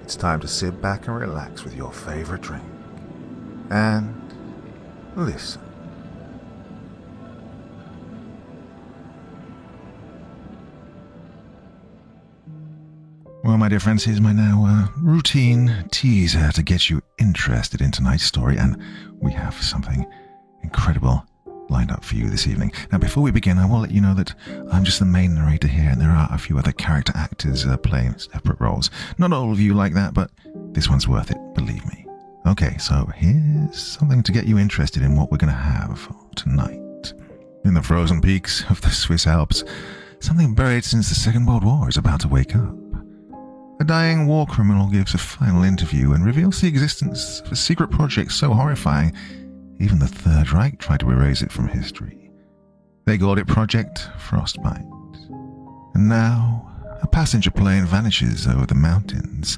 it's time to sit back and relax with your favorite drink. And listen. Well, my dear friends, here's my now routine teaser to get you interested in tonight's story, and we have something incredible lined up for you this evening. Now, before we begin, I will let you know that I'm just the main narrator here, and there are a few other character actors playing separate roles. Not all of you like that, but this one's worth it, believe me. Okay, so here's something to get you interested in what we're going to have tonight. In the frozen peaks of the Swiss Alps, something buried since the Second World War is about to wake up. A dying war criminal gives a final interview and reveals the existence of a secret project so horrifying, even the Third Reich tried to erase it from history. They called it Project Frostbite. And now, a passenger plane vanishes over the mountains.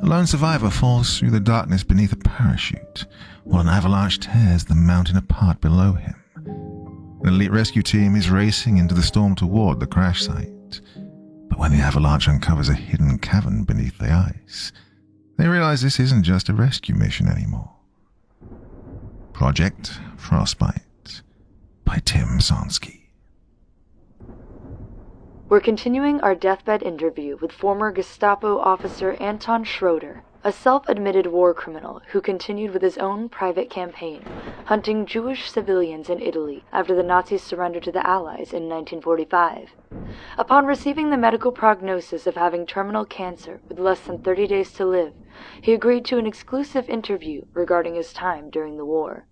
A lone survivor falls through the darkness beneath a parachute, while an avalanche tears the mountain apart below him. An elite rescue team is racing into the storm toward the crash site. But when the avalanche uncovers a hidden cavern beneath the ice, they realize this isn't just a rescue mission anymore. Project Frostbite by Tim Sonsky. We're continuing our deathbed interview with former Gestapo officer Anton Schroeder, a self-admitted war criminal who continued with his own private campaign, hunting Jewish civilians in Italy after the Nazis surrendered to the Allies in 1945. Upon receiving the medical prognosis of having terminal cancer with less than 30 days to live, he agreed to an exclusive interview regarding his time during the war.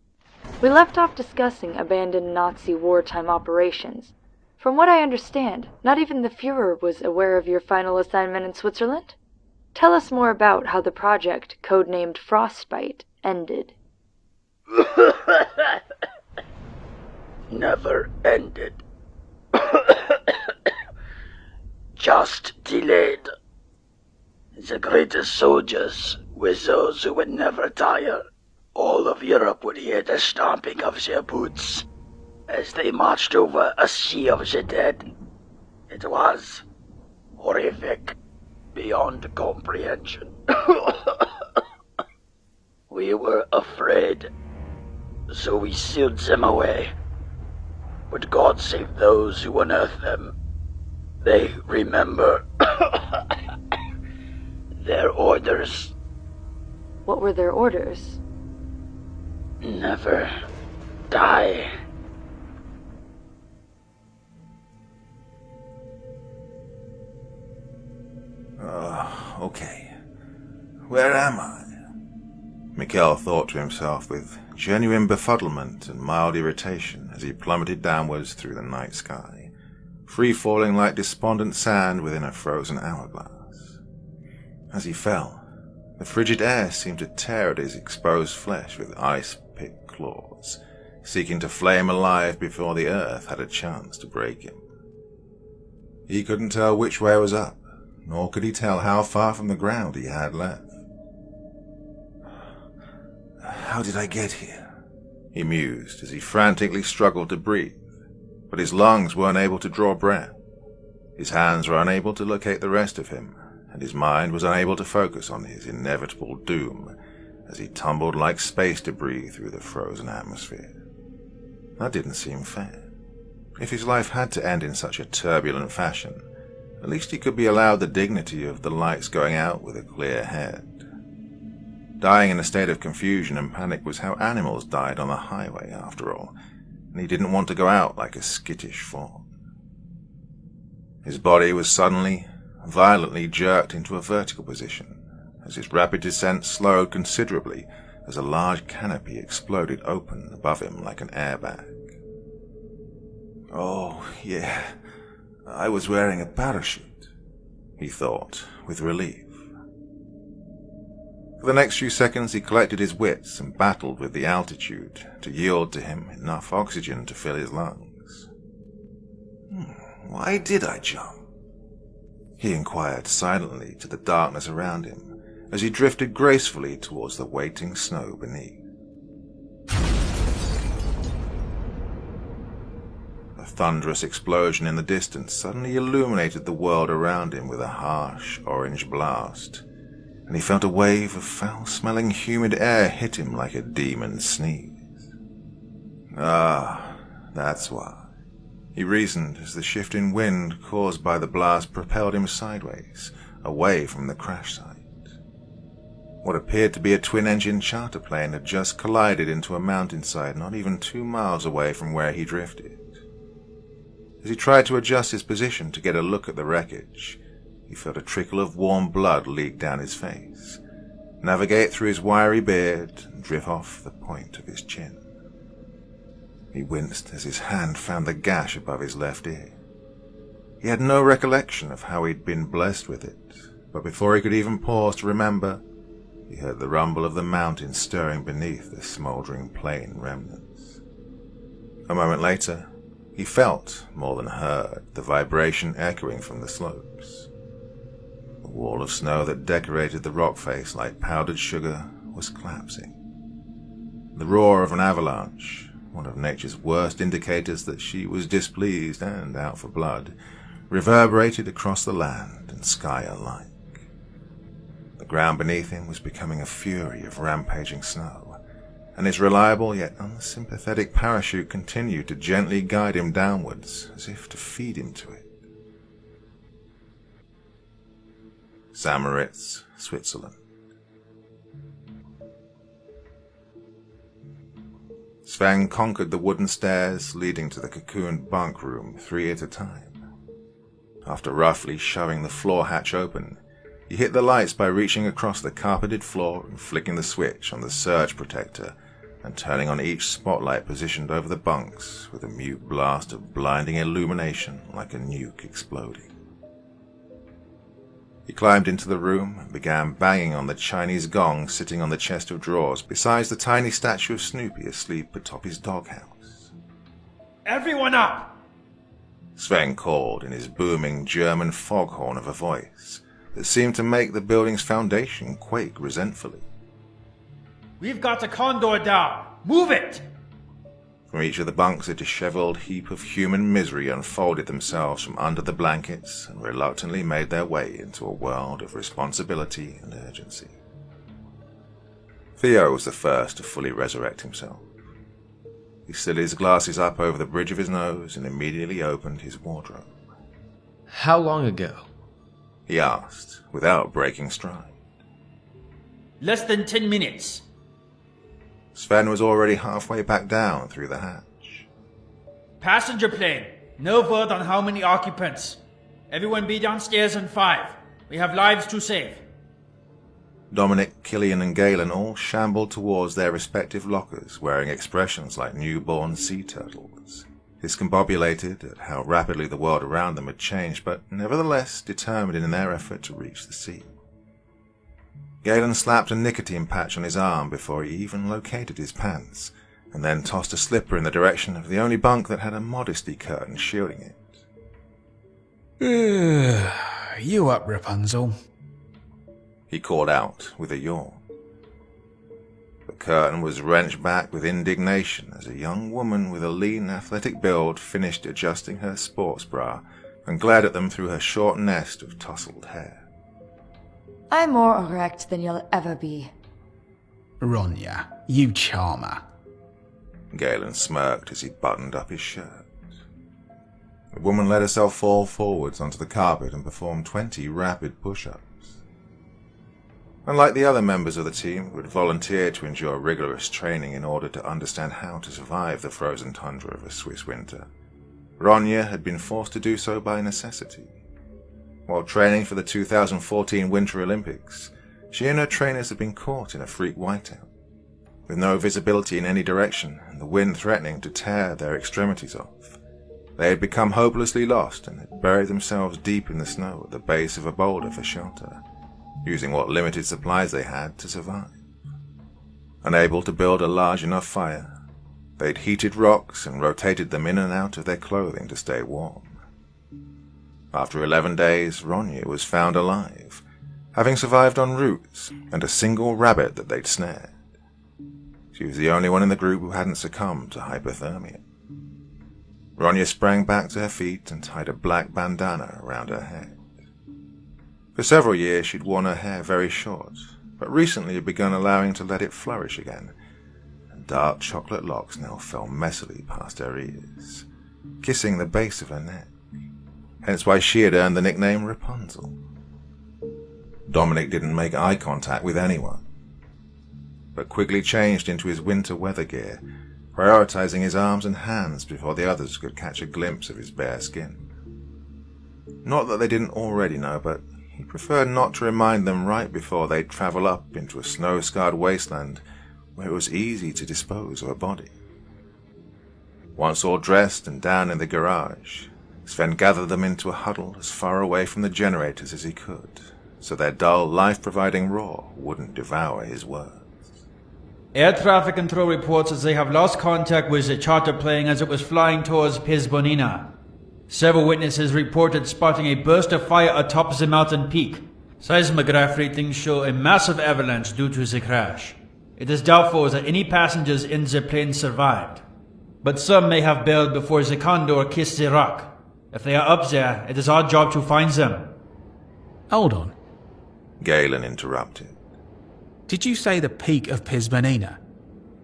We left off discussing abandoned Nazi wartime operations. From what I understand, not even the Führer was aware of your final assignment in Switzerland? Tell us more about how the project, codenamed Frostbite, ended. Never ended. Just delayed. The greatest soldiers were those who would never tire. All of Europe would hear the stomping of their boots as they marched over a sea of the dead. It was horrific beyond comprehension. We were afraid, so we sealed them away. But God save those who unearth them. They remember their orders. What were their orders? Never die. Okay. Where am I? Mikhail thought to himself with genuine befuddlement and mild irritation as he plummeted downwards through the night sky, free-falling like despondent sand within a frozen hourglass. As he fell, the frigid air seemed to tear at his exposed flesh with ice-picked claws, seeking to flame alive before the earth had a chance to break him. He couldn't tell which way was up, nor could he tell how far from the ground he had left. How did I get here? He mused as he frantically struggled to breathe, but his lungs weren't able to draw breath. His hands were unable to locate the rest of him, and his mind was unable to focus on his inevitable doom as he tumbled like space debris through the frozen atmosphere. That didn't seem fair. If his life had to end in such a turbulent fashion, at least he could be allowed the dignity of the lights going out with a clear head. Dying in a state of confusion and panic was how animals died on the highway, after all, and he didn't want to go out like a skittish fawn. His body was suddenly, violently jerked into a vertical position, as his rapid descent slowed considerably as a large canopy exploded open above him like an airbag. Oh, yeah, I was wearing a parachute, he thought, with relief. For the next few seconds he collected his wits and battled with the altitude to yield to him enough oxygen to fill his lungs. Why did I jump? He inquired silently to the darkness around him as he drifted gracefully towards the waiting snow beneath. A thunderous explosion in the distance suddenly illuminated the world around him with a harsh orange blast, and he felt a wave of foul-smelling humid air hit him like a demon's sneeze. Ah, that's why. He reasoned as the shift in wind caused by the blast propelled him sideways, away from the crash site. What appeared to be a twin-engine charter plane had just collided into a mountainside not even 2 miles away from where he drifted. As he tried to adjust his position to get a look at the wreckage, he felt a trickle of warm blood leak down his face, navigate through his wiry beard, and drift off the point of his chin. He winced as his hand found the gash above his left ear. He had no recollection of how he'd been blessed with it, but before he could even pause to remember, he heard the rumble of the mountain stirring beneath the smouldering plane remnants. A moment later, he felt, more than heard, the vibration echoing from the slopes. The wall of snow that decorated the rock face like powdered sugar was collapsing. The roar of an avalanche, one of nature's worst indicators that she was displeased and out for blood, reverberated across the land and sky alike. The ground beneath him was becoming a fury of rampaging snow, and his reliable yet unsympathetic parachute continued to gently guide him downwards as if to feed him to it. St. Moritz, Switzerland. Sven conquered the wooden stairs leading to the cocooned bunk room 3 at a time. After roughly shoving the floor hatch open, he hit the lights by reaching across the carpeted floor and flicking the switch on the surge protector and turning on each spotlight positioned over the bunks with a mute blast of blinding illumination like a nuke exploding. He climbed into the room and began banging on the Chinese gong sitting on the chest of drawers beside the tiny statue of Snoopy asleep atop his doghouse. Everyone up! Sven called in his booming German foghorn of a voice that seemed to make the building's foundation quake resentfully. We've got the condor down! Move it! From each of the bunks a disheveled heap of human misery unfolded themselves from under the blankets and reluctantly made their way into a world of responsibility and urgency. Theo was the first to fully resurrect himself. He slid his glasses up over the bridge of his nose and immediately opened his wardrobe. How long ago? He asked, without breaking stride. Less than 10 minutes. Sven was already halfway back down through the hatch. Passenger plane. No word on how many occupants. Everyone be downstairs in 5. We have lives to save. Dominic, Killian and Galen all shambled towards their respective lockers, wearing expressions like newborn sea turtles, discombobulated at how rapidly the world around them had changed, but nevertheless determined in their effort to reach the sea. Galen slapped a nicotine patch on his arm before he even located his pants, and then tossed a slipper in the direction of the only bunk that had a modesty curtain shielding it. You up, Rapunzel? He called out with a yawn. The curtain was wrenched back with indignation as a young woman with a lean, athletic build finished adjusting her sports bra and glared at them through her short nest of tousled hair. I'm more erect than you'll ever be. Ronya, you charmer. Galen smirked as he buttoned up his shirt. The woman let herself fall forwards onto the carpet and performed 20 rapid push-ups. Unlike the other members of the team who had volunteered to endure rigorous training in order to understand how to survive the frozen tundra of a Swiss winter, Ronya had been forced to do so by necessity. While training for the 2014 Winter Olympics, she and her trainers had been caught in a freak whiteout. With no visibility in any direction and the wind threatening to tear their extremities off, they had become hopelessly lost and had buried themselves deep in the snow at the base of a boulder for shelter, using what limited supplies they had to survive. Unable to build a large enough fire, they'd heated rocks and rotated them in and out of their clothing to stay warm. After 11 days, Ronya was found alive, having survived on roots and a single rabbit that they'd snared. She was the only one in the group who hadn't succumbed to hypothermia. Ronya sprang back to her feet and tied a black bandana around her head. For several years she'd worn her hair very short, but recently had begun allowing to let it flourish again, and dark chocolate locks now fell messily past her ears, kissing the base of her neck, hence why she had earned the nickname Rapunzel. Dominic didn't make eye contact with anyone, but quickly changed into his winter weather gear, prioritizing his arms and hands before the others could catch a glimpse of his bare skin. Not that they didn't already know, but he preferred not to remind them right before they'd travel up into a snow-scarred wasteland where it was easy to dispose of a body. Once all dressed and down in the garage, Sven gathered them into a huddle as far away from the generators as he could, so their dull, life-providing roar wouldn't devour his words. Air traffic control reports that they have lost contact with the charter plane as it was flying towards Pisbonina. Several witnesses reported spotting a burst of fire atop the mountain peak. Seismograph readings show a massive avalanche due to the crash. It is doubtful that any passengers in the plane survived, but some may have bailed before the condor kissed the rock. If they are up there, it is our job to find them. Hold on. Galen interrupted. Did you say the peak of Pisbonina?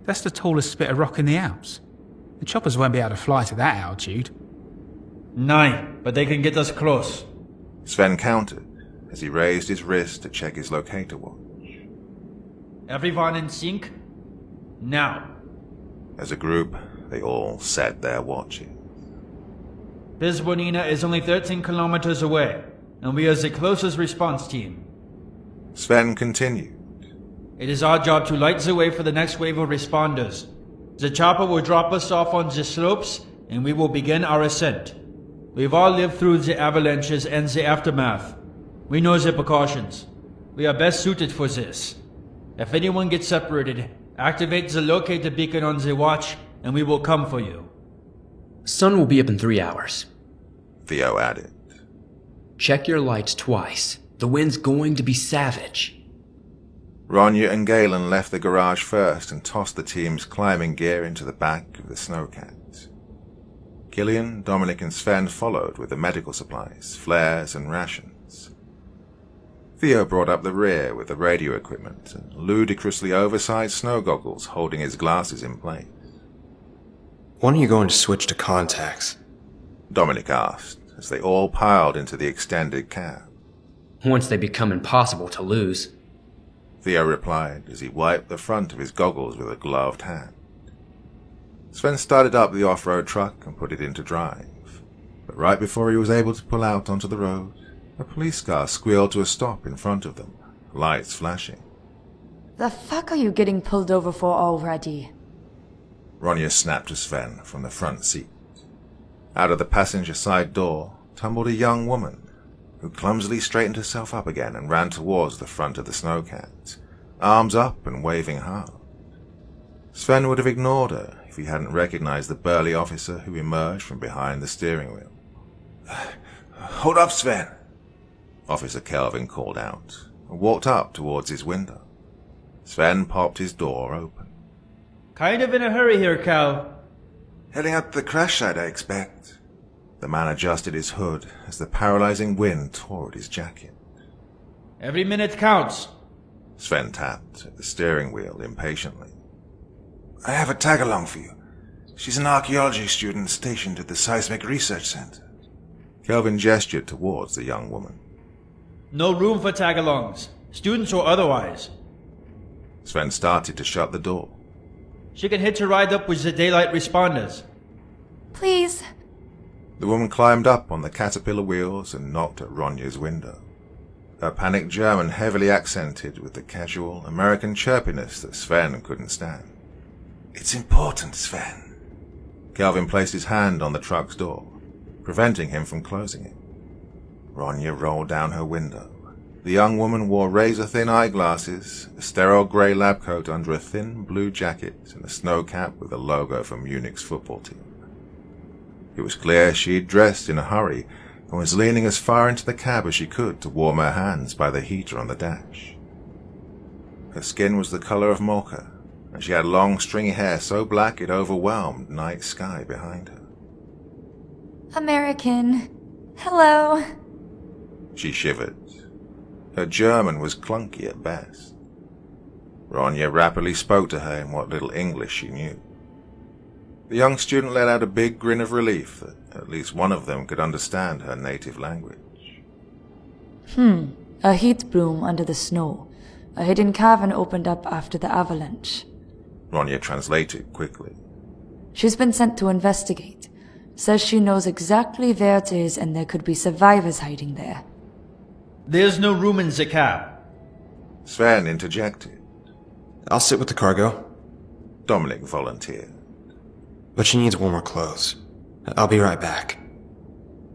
That's the tallest bit of rock in the Alps. The choppers won't be able to fly to that altitude. No, but they can get us close. Sven counted as he raised his wrist to check his locator watch. Everyone in sync? Now. As a group, they all set their watches. Pisbonina is only 13 kilometers away, and we are the closest response team. Sven continued. It is our job to light the way for the next wave of responders. The chopper will drop us off on the slopes, and we will begin our ascent. We've all lived through the avalanches and the aftermath. We know the precautions. We are best suited for this. If anyone gets separated, activate the locator beacon on the watch, and we will come for you. Sun will be up in 3 hours. Theo added. Check your lights twice. The wind's going to be savage. Ronya and Galen left the garage first and tossed the team's climbing gear into the back of the snowcat. Gillian, Dominic and Sven followed with the medical supplies, flares and rations. Theo brought up the rear with the radio equipment and ludicrously oversized snow goggles holding his glasses in place. When are you going to switch to contacts? Dominic asked as they all piled into the extended cab. Once they become impossible to lose. Theo replied as he wiped the front of his goggles with a gloved hand. Sven started up the off-road truck and put it into drive, but right before he was able to pull out onto the road, a police car squealed to a stop in front of them, lights flashing. The fuck are you getting pulled over for already? Ronya snapped to Sven from the front seat. Out of the passenger side door tumbled a young woman, who clumsily straightened herself up again and ran towards the front of the snowcat, arms up and waving hard. Sven would have ignored her if he hadn't recognized the burly officer who emerged from behind the steering wheel. "Hold up, Sven," Officer Kelvin called out, and walked up towards his window. Sven popped his door open. Kind of in a hurry here, Cal. "Heading out to the crash site, I expect." The man adjusted his hood as the paralyzing wind tore at his jacket. Every minute counts. Sven tapped at the steering wheel impatiently. "I have a tag-along for you. She's an archaeology student stationed at the Seismic Research Center." Kelvin gestured towards the young woman. No room for tag-alongs, students or otherwise. Sven started to shut the door. She can hitch a ride up with the daylight responders. Please. The woman climbed up on the caterpillar wheels and knocked at Ronya's window. Her panicked German heavily accented with the casual American chirpiness that Sven couldn't stand. "It's important, Sven." Kelvin placed his hand on the truck's door, preventing him from closing it. Ronya rolled down her window. The young woman wore razor-thin eyeglasses, a sterile grey lab coat under a thin blue jacket, and a snow cap with a logo for Munich's football team. It was clear she had dressed in a hurry and was leaning as far into the cab as she could to warm her hands by the heater on the dash. Her skin was the colour of mocha, and she had long stringy hair so black it overwhelmed night sky behind her. American. Hello. She shivered. Her German was clunky at best. Ronya rapidly spoke to her in what little English she knew. The young student let out a big grin of relief that at least one of them could understand her native language. A heat bloom under the snow. A hidden cavern opened up after the avalanche. Ronya translated quickly. She's been sent to investigate. Says she knows exactly where it is and there could be survivors hiding there. There's no room in the cab. Sven interjected. I'll sit with the cargo, Dominic volunteered. but she needs warmer clothes. I'll be right back.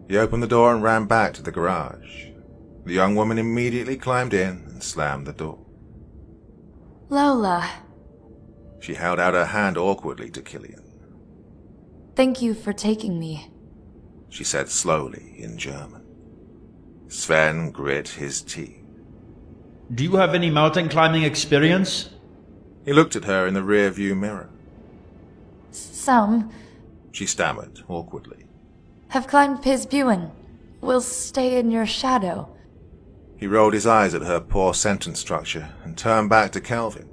He opened the door and ran back to the garage. The young woman immediately climbed in and slammed the door. Lola, She held out her hand awkwardly to Killian. thank you for taking me. She said slowly in German. Sven grit his teeth. Do you have any mountain climbing experience? He looked at her in the rear-view mirror. Some She stammered awkwardly. have climbed Pisbuin. Will stay in your shadow. He rolled his eyes at her poor sentence structure and turned back to Kelvin.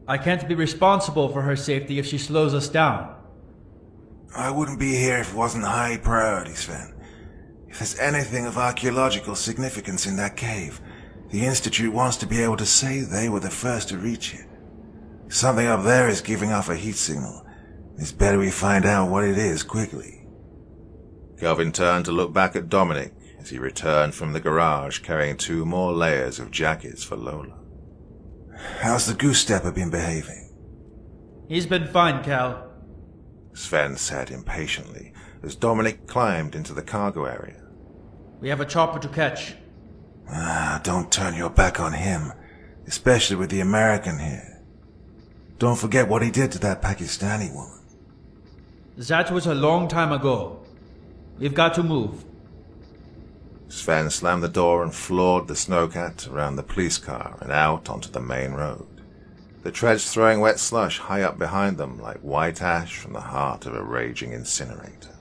I can't be responsible for her safety if she slows us down. I wouldn't be here if it wasn't high priority, Sven. If there's anything of archaeological significance in that cave, the Institute wants to be able to say they were the first to reach it. Something up there is giving off a heat signal. It's better we find out what it is quickly. Kelvin turned to look back at Dominic as he returned from the garage carrying 2 more layers of jackets for Lola. How's the goose stepper been behaving? He's been fine, Cal. Sven said impatiently as Dominic climbed into the cargo area. We have a chopper to catch. Don't turn your back on him, especially with the American here. Don't forget what he did to that Pakistani woman. That was a long time ago. We've got to move. Sven slammed the door and floored the snowcat around the police car and out onto the main road, the treads throwing wet slush high up behind them like white ash from the heart of a raging incinerator.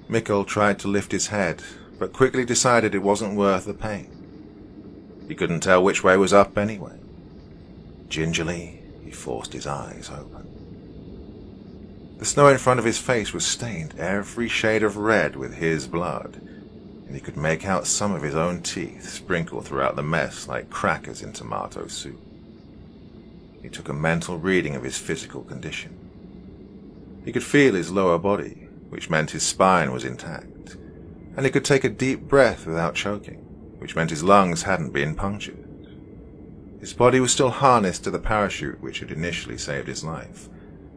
Mikkel tried to lift his head, but quickly decided it wasn't worth the pain. He couldn't tell which way was up anyway. Gingerly, he forced his eyes open. The snow in front of his face was stained every shade of red with his blood, and he could make out some of his own teeth sprinkled throughout the mess like crackers in tomato soup. He took a mental reading of his physical condition. He could feel his lower body, which meant his spine was intact, and he could take a deep breath without choking, which meant his lungs hadn't been punctured. His body was still harnessed to the parachute which had initially saved his life,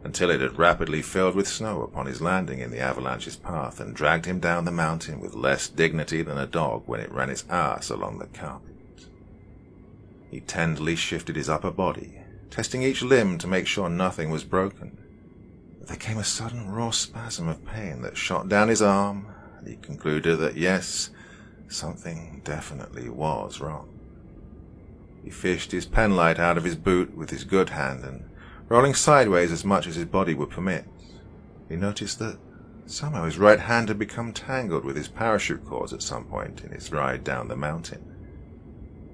until it had rapidly filled with snow upon his landing in the avalanche's path and dragged him down the mountain with less dignity than a dog when it ran its ass along the carpet. He tenderly shifted his upper body, testing each limb to make sure nothing was broken. There came a sudden raw spasm of pain that shot down his arm, and he concluded that yes, something definitely was wrong. He fished his penlight out of his boot with his good hand and, rolling sideways as much as his body would permit, he noticed that somehow his right hand had become tangled with his parachute cords at some point in his ride down the mountain.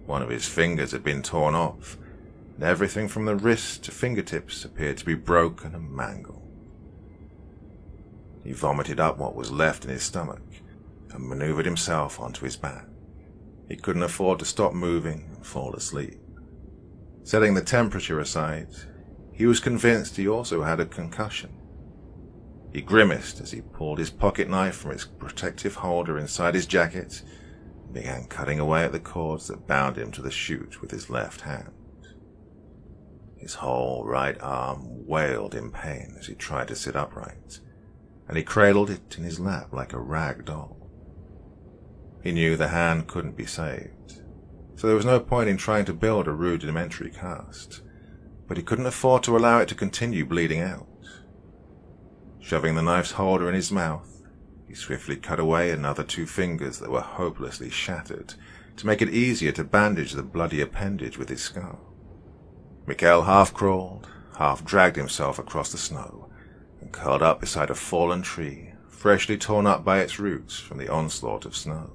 One of his fingers had been torn off, and everything from the wrist to fingertips appeared to be broken and mangled. He vomited up what was left in his stomach and maneuvered himself onto his back. He couldn't afford to stop moving and fall asleep. Setting the temperature aside, he was convinced he also had a concussion. He grimaced as he pulled his pocket knife from its protective holder inside his jacket and began cutting away at the cords that bound him to the chute with his left hand. His whole right arm wailed in pain as he tried to sit upright, and he cradled it in his lap like a rag doll. He knew the hand couldn't be saved, so there was no point in trying to build a rudimentary cast, but he couldn't afford to allow it to continue bleeding out. Shoving the knife's holder in his mouth, he swiftly cut away another 2 fingers that were hopelessly shattered to make it easier to bandage the bloody appendage with his scarf. Mikkel half-crawled, half-dragged himself across the snow and curled up beside a fallen tree, freshly torn up by its roots from the onslaught of snow.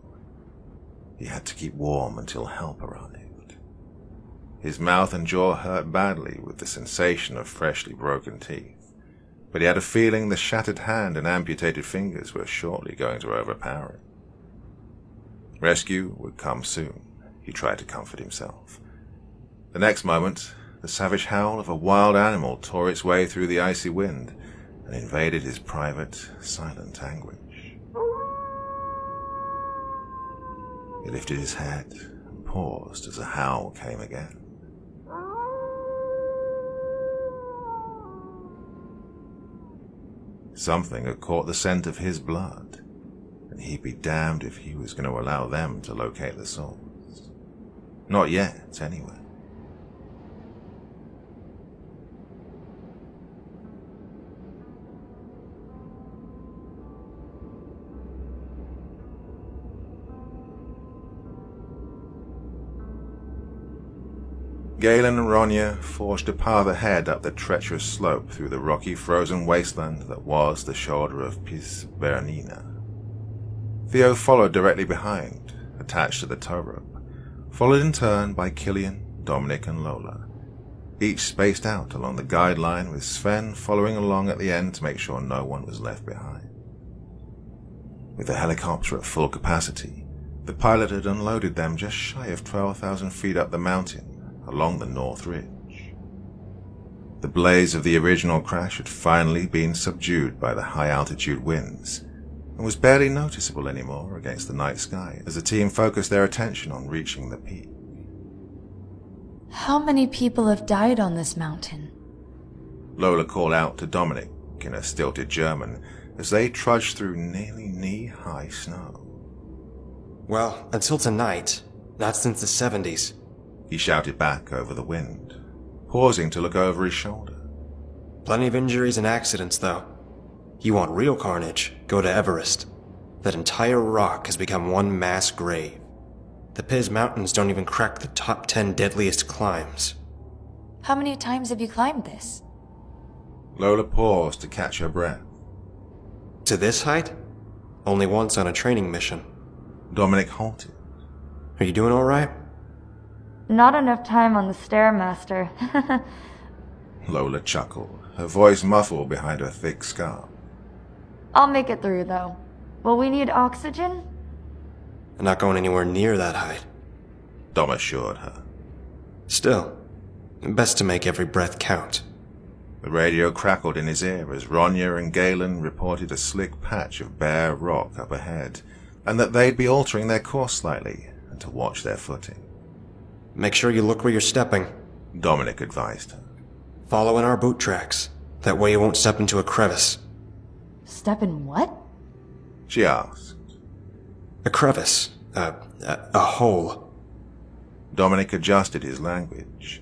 He had to keep warm until help arrived. His mouth and jaw hurt badly with the sensation of freshly broken teeth, but he had a feeling the shattered hand and amputated fingers were shortly going to overpower him. Rescue would come soon, he tried to comfort himself. The next moment, the savage howl of a wild animal tore its way through the icy wind and invaded his private, silent anguish. He lifted his head and paused as the howl came again. Something had caught the scent of his blood, and he'd be damned if he was going to allow them to locate the source. Not yet, anyway. Galen and Ronya forged a path ahead up the treacherous slope through the rocky frozen wasteland that was the shoulder of Pisbernina. Theo followed directly behind, attached to the tow rope, followed in turn by Killian, Dominic and Lola, each spaced out along the guideline with Sven following along at the end to make sure no one was left behind. With the helicopter at full capacity, the pilot had unloaded them just shy of 12,000 feet up the mountain, along the North Ridge. The blaze of the original crash had finally been subdued by the high-altitude winds and was barely noticeable anymore against the night sky as the team focused their attention on reaching the peak. How many people have died on this mountain? Lola called out to Dominic in a stilted German as they trudged through nearly knee-high snow. Well, until tonight, not since the 70s. He shouted back over the wind, pausing to look over his shoulder. Plenty of injuries and accidents, though. You want real carnage, go to Everest. That entire rock has become one mass grave. The Piz Mountains don't even crack the top 10 deadliest climbs. How many times have you climbed this? Lola paused to catch her breath. To this height? Only once on a training mission. Dominic halted. Are you doing all right? Not enough time on the Stairmaster. Lola chuckled, her voice muffled behind her thick scarf. I'll make it through, though. Will we need oxygen? I'm not going anywhere near that height. Dom assured her. Still, best to make every breath count. The radio crackled in his ear as Ronya and Galen reported a slick patch of bare rock up ahead, and that they'd be altering their course slightly and to watch their footing. Make sure you look where you're stepping, Dominic advised her. Follow in our boot tracks. That way you won't step into a crevice. Step in what? She asked. A crevice. A hole. Dominic adjusted his language.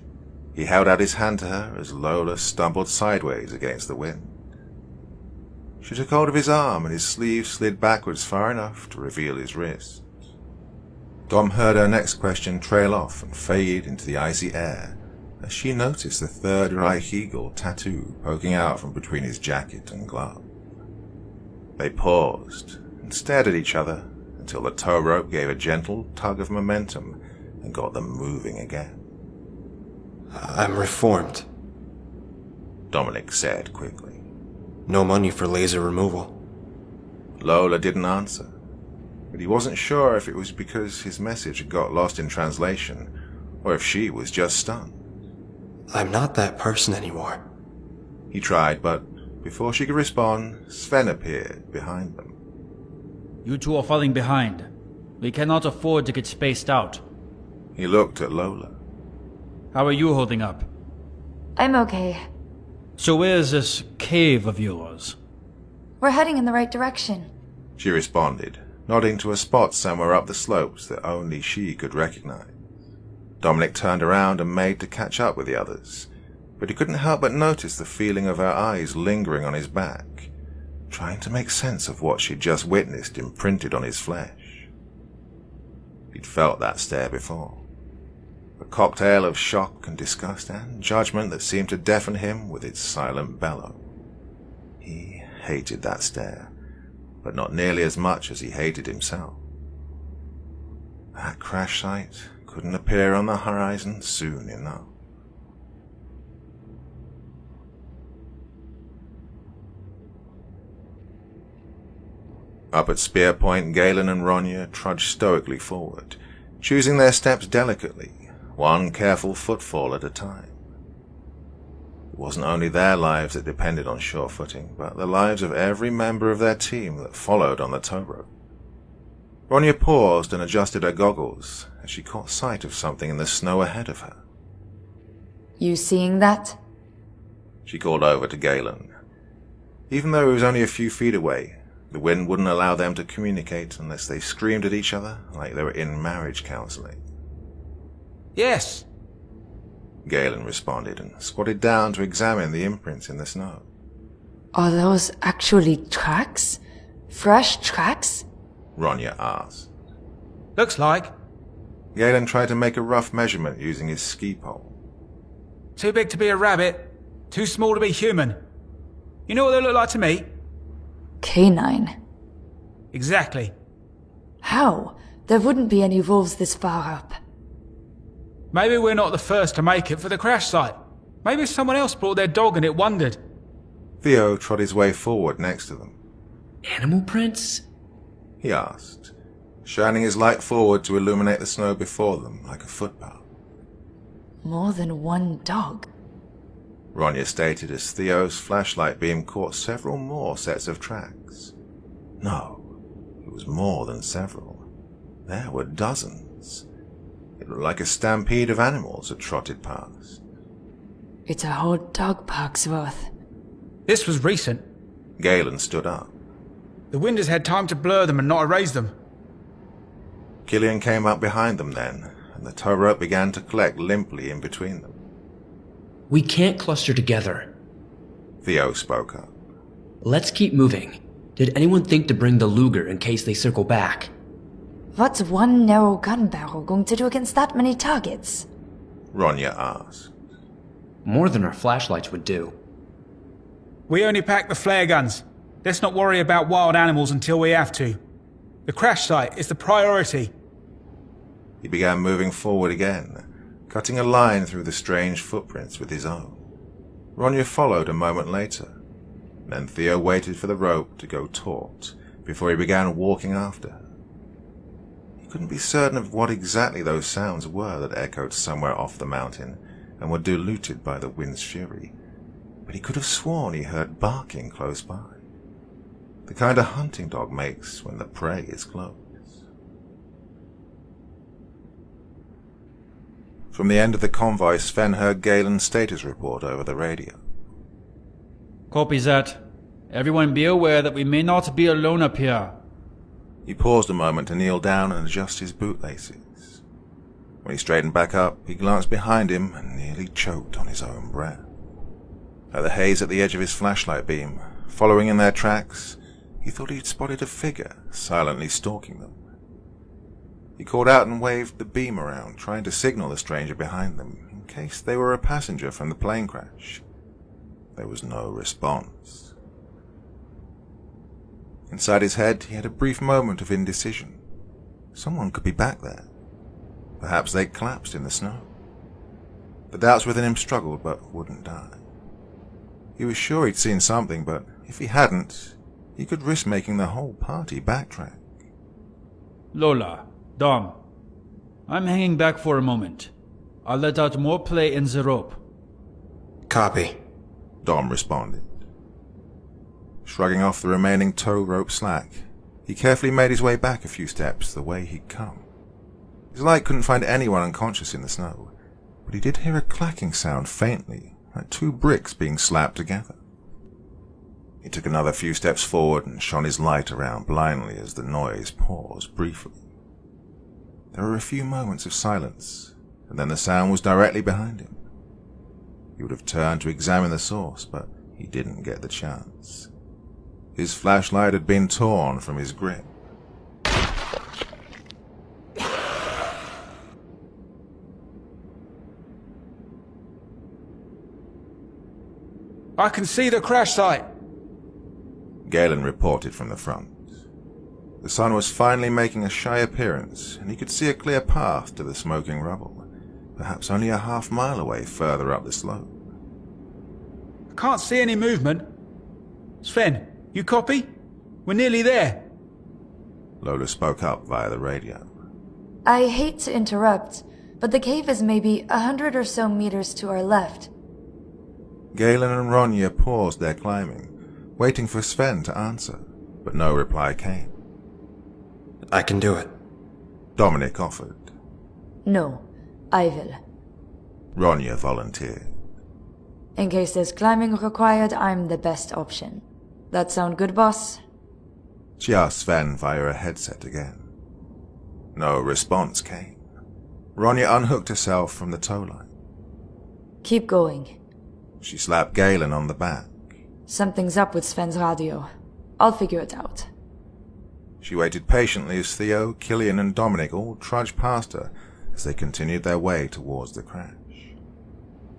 He held out his hand to her as Lola stumbled sideways against the wind. She took hold of his arm and his sleeve slid backwards far enough to reveal his wrist. Dom heard her next question trail off and fade into the icy air as she noticed the Third Reich eagle tattoo poking out from between his jacket and glove. They paused and stared at each other until the tow rope gave a gentle tug of momentum and got them moving again. I'm reformed, Dominic said quickly. No money for laser removal. Lola didn't answer, but he wasn't sure if it was because his message had got lost in translation or if she was just stunned. I'm not that person anymore. He tried, but before she could respond, Sven appeared behind them. You two are falling behind. We cannot afford to get spaced out. He looked at Lola. How are you holding up? I'm okay. So where's this cave of yours? We're heading in the right direction. She responded, nodding to a spot somewhere up the slopes that only she could recognize. Dominic turned around and made to catch up with the others, but he couldn't help but notice the feeling of her eyes lingering on his back, trying to make sense of what she'd just witnessed imprinted on his flesh. He'd felt that stare before. A cocktail of shock and disgust and judgment that seemed to deafen him with its silent bellow. He hated that stare, but not nearly as much as he hated himself. That crash site couldn't appear on the horizon soon enough. Up at Spear Point, Galen and Ronya trudged stoically forward, choosing their steps delicately, one careful footfall at a time. It wasn't only their lives that depended on sure footing, but the lives of every member of their team that followed on the tow rope. Ronya paused and adjusted her goggles as she caught sight of something in the snow ahead of her. You seeing that? She called over to Galen. Even though he was only a few feet away, the wind wouldn't allow them to communicate unless they screamed at each other like they were in marriage counseling. Yes. Galen responded and squatted down to examine the imprints in the snow. Are those actually tracks? Fresh tracks? Ronya asked. Looks like. Galen tried to make a rough measurement using his ski pole. Too big to be a rabbit, too small to be human. You know what they look like to me? Canine. Exactly. How? There wouldn't be any wolves this far up. Maybe we're not the first to make it for the crash site. Maybe someone else brought their dog and it wandered. Theo trod his way forward next to them. Animal prints? He asked, shining his light forward to illuminate the snow before them like a footpath. More than one dog. Ronya stated as Theo's flashlight beam caught several more sets of tracks. No, it was more than several. There were dozens. It looked like a stampede of animals had trotted past. It's a whole dog park's worth. This was recent. Galen stood up. The wind has had time to blur them and not erase them. Killian came up behind them then, and the tow rope began to collect limply in between them. We can't cluster together. Theo spoke up. Let's keep moving. Did anyone think to bring the Luger in case they circle back? What's one narrow gun barrel going to do against that many targets? Ronya asked. More than our flashlights would do. We only pack the flare guns. Let's not worry about wild animals until we have to. The crash site is the priority. He began moving forward again, cutting a line through the strange footprints with his own. Ronya followed a moment later. Then Theo waited for the rope to go taut before he began walking after her. He couldn't be certain of what exactly those sounds were that echoed somewhere off the mountain and were diluted by the wind's fury, but he could have sworn he heard barking close by. The kind a hunting dog makes when the prey is close. From the end of the convoy, Sven heard Galen's status report over the radio. Copy that. Everyone be aware that we may not be alone up here. He paused a moment to kneel down and adjust his bootlaces. When he straightened back up, he glanced behind him and nearly choked on his own breath. At the haze at the edge of his flashlight beam, following in their tracks, he thought he'd spotted a figure silently stalking them. He called out and waved the beam around, trying to signal the stranger behind them, in case they were a passenger from the plane crash. There was no response. Inside his head, he had a brief moment of indecision. Someone could be back there. Perhaps they'd collapsed in the snow. The doubts within him struggled, but wouldn't die. He was sure he'd seen something, but if he hadn't, he could risk making the whole party backtrack. Lola, Dom, I'm hanging back for a moment. I'll let out more play in the rope. Copy. Dom responded. Shrugging off the remaining tow rope slack, he carefully made his way back a few steps the way he'd come. His light couldn't find anyone unconscious in the snow, but he did hear a clacking sound faintly, like two bricks being slapped together. He took another few steps forward and shone his light around blindly as the noise paused briefly. There were a few moments of silence, and then the sound was directly behind him. He would have turned to examine the source, but he didn't get the chance. His flashlight had been torn from his grip. I can see the crash site. Galen reported from the front. The sun was finally making a shy appearance, and he could see a clear path to the smoking rubble, perhaps only a half-mile away further up the slope. I can't see any movement. Sven, you copy? We're nearly there. Lola spoke up via the radio. I hate to interrupt, but the cave is maybe 100 or so meters to our left. Galen and Ronya paused their climbing, waiting for Sven to answer, but no reply came. I can do it. Dominic offered. No, I will. Ronya volunteered. In case there's climbing required, I'm the best option. That sound good, boss? She asked Sven via a headset again. No response came. Ronya unhooked herself from the tow line. Keep going. She slapped Galen on the back. Something's up with Sven's radio. I'll figure it out. She waited patiently as Theo, Killian and Dominic all trudged past her as they continued their way towards the crash.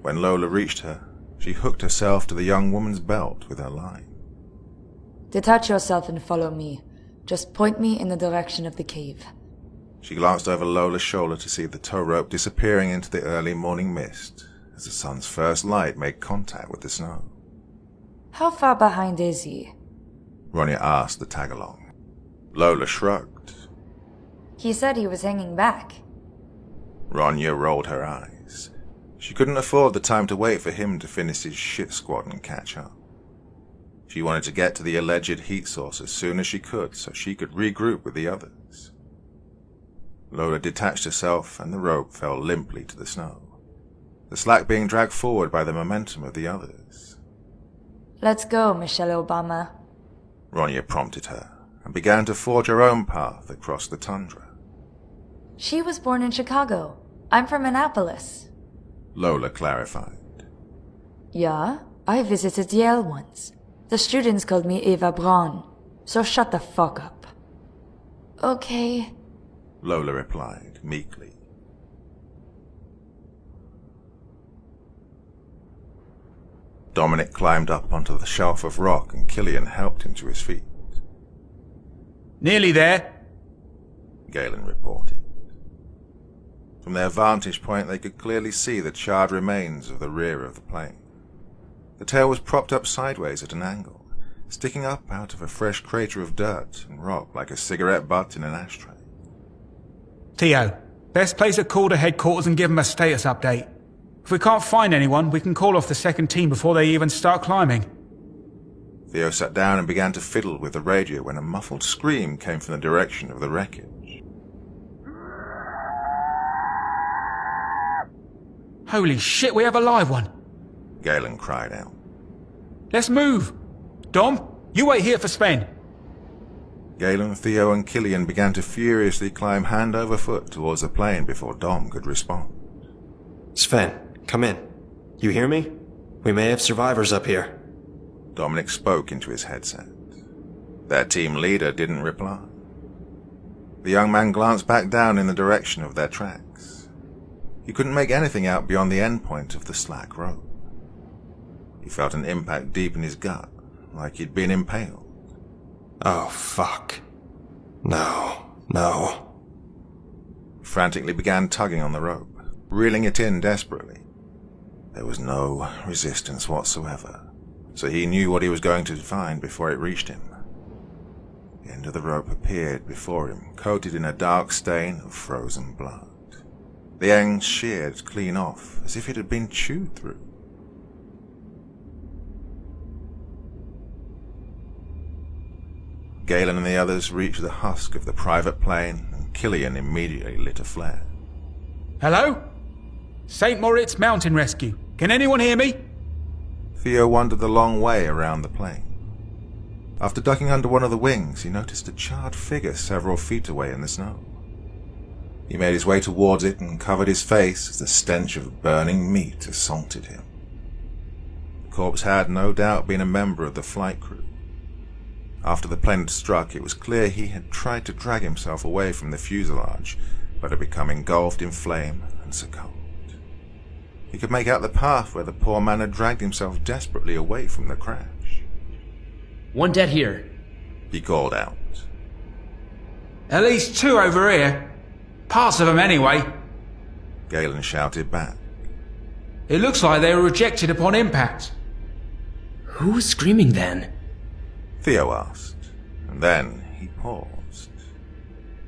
When Lola reached her, she hooked herself to the young woman's belt with her line. Detach yourself and follow me. Just point me in the direction of the cave. She glanced over Lola's shoulder to see the tow rope disappearing into the early morning mist as the sun's first light made contact with the snow. How far behind is he? Ronya asked the tag-along. Lola shrugged. He said he was hanging back. Ronya rolled her eyes. She couldn't afford the time to wait for him to finish his shit squad and catch up. She wanted to get to the alleged heat source as soon as she could so she could regroup with the others. Lola detached herself and the rope fell limply to the snow, the slack being dragged forward by the momentum of the others. Let's go, Michelle Obama. Ronya prompted her and began to forge her own path across the tundra. She was born in Chicago. I'm from Annapolis. Lola clarified. Yeah, I visited Yale once. The students called me Eva Braun, so shut the fuck up. Okay, Lola replied meekly. Dominic climbed up onto the shelf of rock and Killian helped him to his feet. Nearly there. Galen reported. From their vantage point they could clearly see the charred remains of the rear of the plane. The tail was propped up sideways at an angle, sticking up out of a fresh crater of dirt and rock like a cigarette butt in an ashtray. Theo, best place a call to headquarters and give them a status update. If we can't find anyone, we can call off the second team before they even start climbing. Theo sat down and began to fiddle with the radio when a muffled scream came from the direction of the wreckage. Holy shit, we have a live one. Galen cried out. Let's move. Dom, you wait here for Sven. Galen, Theo and Killian began to furiously climb hand over foot towards the plane before Dom could respond. Sven, come in. You hear me? We may have survivors up here. Dominic spoke into his headset. Their team leader didn't reply. The young man glanced back down in the direction of their tracks. He couldn't make anything out beyond the end point of the slack rope. He felt an impact deep in his gut, like he'd been impaled. Oh, fuck. No. He frantically began tugging on the rope, reeling it in desperately. There was no resistance whatsoever, so he knew what he was going to find before it reached him. The end of the rope appeared before him, coated in a dark stain of frozen blood. The end sheared clean off, as if it had been chewed through. Galen and the others reached the husk of the private plane, and Killian immediately lit a flare. Hello? St. Moritz Mountain Rescue. Can anyone hear me? Theo wandered the long way around the plane. After ducking under one of the wings, he noticed a charred figure several feet away in the snow. He made his way towards it and covered his face as the stench of burning meat assaulted him. The corpse had no doubt been a member of the flight crew. After the plane had struck, it was clear he had tried to drag himself away from the fuselage, but had become engulfed in flame and succumbed. He could make out the path where the poor man had dragged himself desperately away from the crash. One dead here. He called out. At least 2 over here. Parts of them anyway. Galen shouted back. It looks like they were rejected upon impact. Who was screaming then? Theo asked, and then he paused.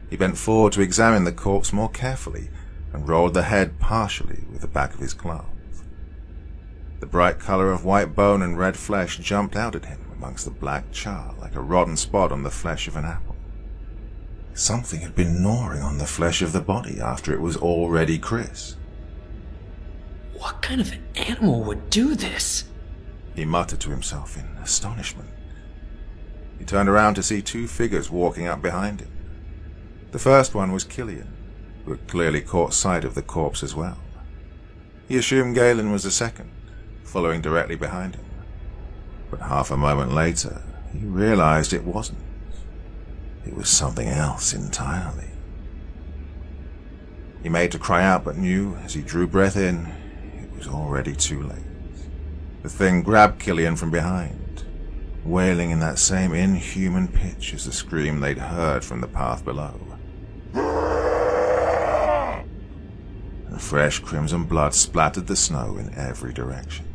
He bent forward to examine the corpse more carefully and rolled the head partially with the back of his glove. The bright colour of white bone and red flesh jumped out at him amongst the black char like a rotten spot on the flesh of an apple. Something had been gnawing on the flesh of the body after it was already crisp. What kind of animal would do this? He muttered to himself in astonishment. He turned around to see 2 figures walking up behind him. The first one was Killian, who had clearly caught sight of the corpse as well. He assumed Galen was the second, following directly behind him. But half a moment later, he realized it wasn't. It was something else entirely. He made to cry out, but knew as he drew breath in, it was already too late. The thing grabbed Killian from behind, wailing in that same inhuman pitch as the scream they'd heard from the path below. And fresh crimson blood splattered the snow in every direction.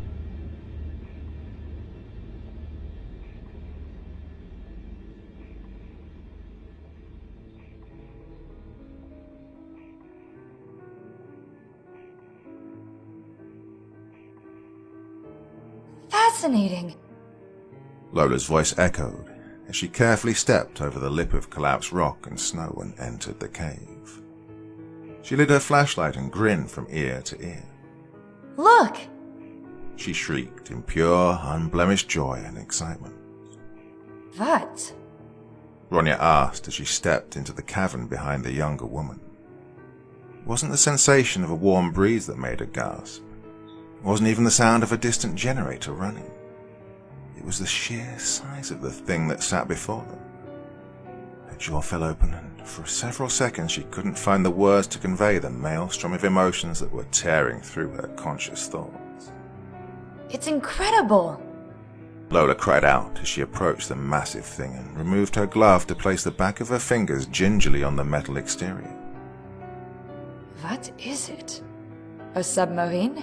Fascinating. Lola's voice echoed as she carefully stepped over the lip of collapsed rock and snow and entered the cave. She lit her flashlight and grinned from ear to ear. Look! She shrieked in pure, unblemished joy and excitement. What? Ronya asked as she stepped into the cavern behind the younger woman. It wasn't the sensation of a warm breeze that made her gasp. It wasn't even the sound of a distant generator running. It was the sheer size of the thing that sat before them. Her jaw fell open, and for several seconds she couldn't find the words to convey the maelstrom of emotions that were tearing through her conscious thoughts. It's incredible! Lola cried out as she approached the massive thing and removed her glove to place the back of her fingers gingerly on the metal exterior. What is it? A submarine?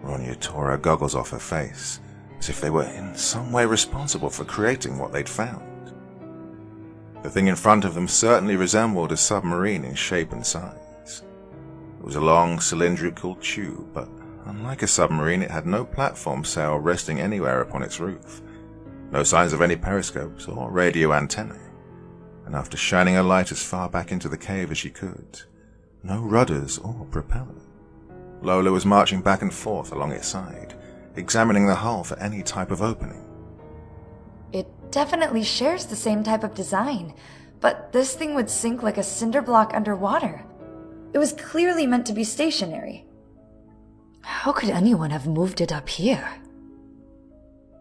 Ronya tore her goggles off her face, as if they were in some way responsible for creating what they'd found. The thing in front of them certainly resembled a submarine in shape and size. It was a long cylindrical tube, but unlike a submarine, it had no platform sail resting anywhere upon its roof, no signs of any periscopes or radio antennae, and after shining a light as far back into the cave as she could, no rudders or propeller. Lola was marching back and forth along its side, examining the hull for any type of opening. It definitely shares the same type of design, but this thing would sink like a cinder block underwater. It was clearly meant to be stationary. How could anyone have moved it up here?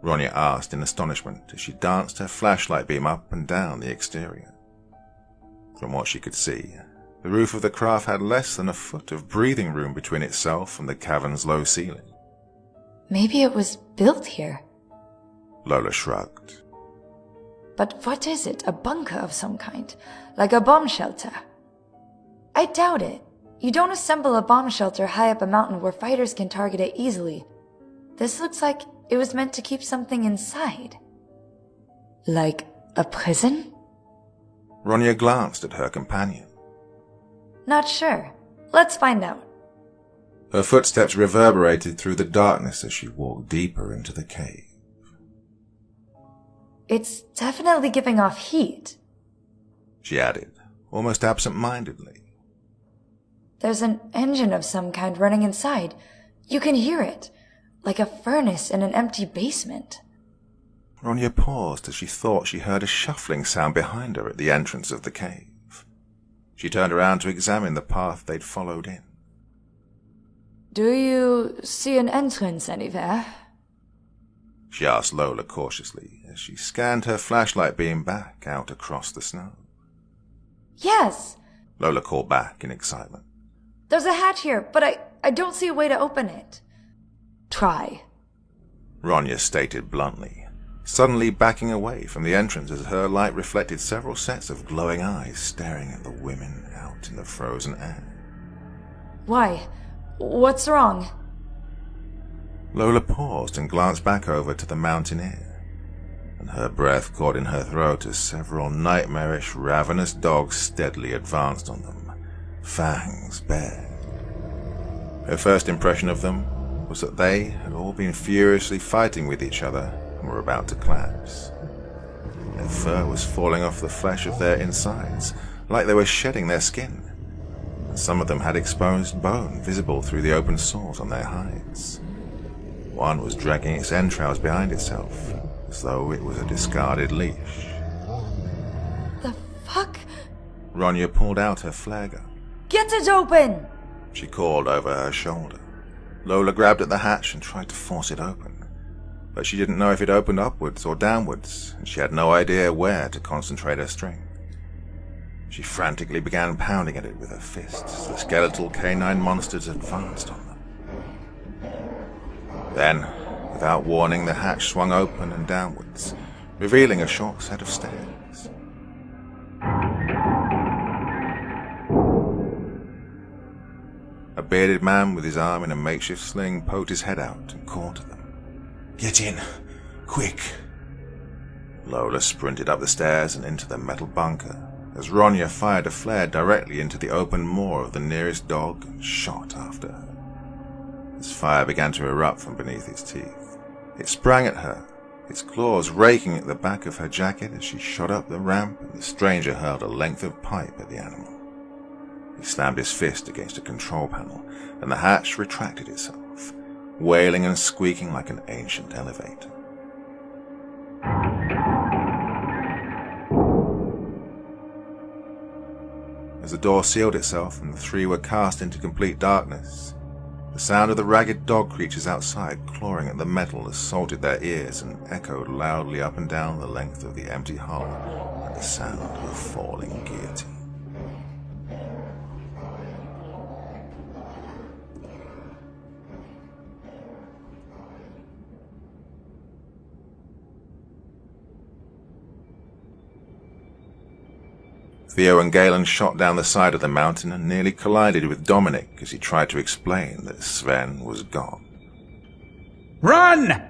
Ronya asked in astonishment as she danced her flashlight beam up and down the exterior. From what she could see, the roof of the craft had less than a foot of breathing room between itself and the cavern's low ceiling. Maybe it was built here. Lola shrugged. But what is it? A bunker of some kind? Like a bomb shelter? I doubt it. You don't assemble a bomb shelter high up a mountain where fighters can target it easily. This looks like it was meant to keep something inside. Like a prison? Ronya glanced at her companion. Not sure. Let's find out. Her footsteps reverberated through the darkness as she walked deeper into the cave. It's definitely giving off heat. She added, almost absent-mindedly. There's an engine of some kind running inside. You can hear it, like a furnace in an empty basement. Ronya paused as she thought she heard a shuffling sound behind her at the entrance of the cave. She turned around to examine the path they'd followed in. Do you see an entrance anywhere? She asked Lola cautiously as she scanned her flashlight beam back out across the snow. Yes! Lola called back in excitement. There's a hatch here, but I don't see a way to open it. Try. Ronya stated bluntly, suddenly backing away from the entrance as her light reflected several sets of glowing eyes staring at the women out in the frozen air. Why? What's wrong? Lola paused and glanced back over to the mountaineer, and her breath caught in her throat as several nightmarish, ravenous dogs steadily advanced on them, fangs bared. Her first impression of them was that they had all been furiously fighting with each other and were about to collapse. Their fur was falling off the flesh of their insides, like they were shedding their skin, and some of them had exposed bone visible through the open sores on their hides. One was dragging its entrails behind itself, as though it was a discarded leash. The fuck? Ronya pulled out her flare gun. Get it open! She called over her shoulder. Lola grabbed at the hatch and tried to force it open, but she didn't know if it opened upwards or downwards, and she had no idea where to concentrate her strength. She frantically began pounding at it with her fists as the skeletal canine monsters advanced on them. Then, without warning, the hatch swung open and downwards, revealing a short set of stairs. A bearded man with his arm in a makeshift sling poked his head out and called to them. "Get in! Quick!" Lola sprinted up the stairs and into the metal bunker, as Ronya fired a flare directly into the open maw of the nearest dog and shot after her. As fire began to erupt from beneath its teeth, it sprang at her, its claws raking at the back of her jacket as she shot up the ramp, and the stranger hurled a length of pipe at the animal. He slammed his fist against a control panel, and the hatch retracted itself, wailing and squeaking like an ancient elevator. As the door sealed itself and the three were cast into complete darkness, the sound of the ragged dog creatures outside clawing at the metal assaulted their ears and echoed loudly up and down the length of the empty hull like the sound of a falling guillotine. Theo and Galen shot down the side of the mountain and nearly collided with Dominic as he tried to explain that Sven was gone. Run!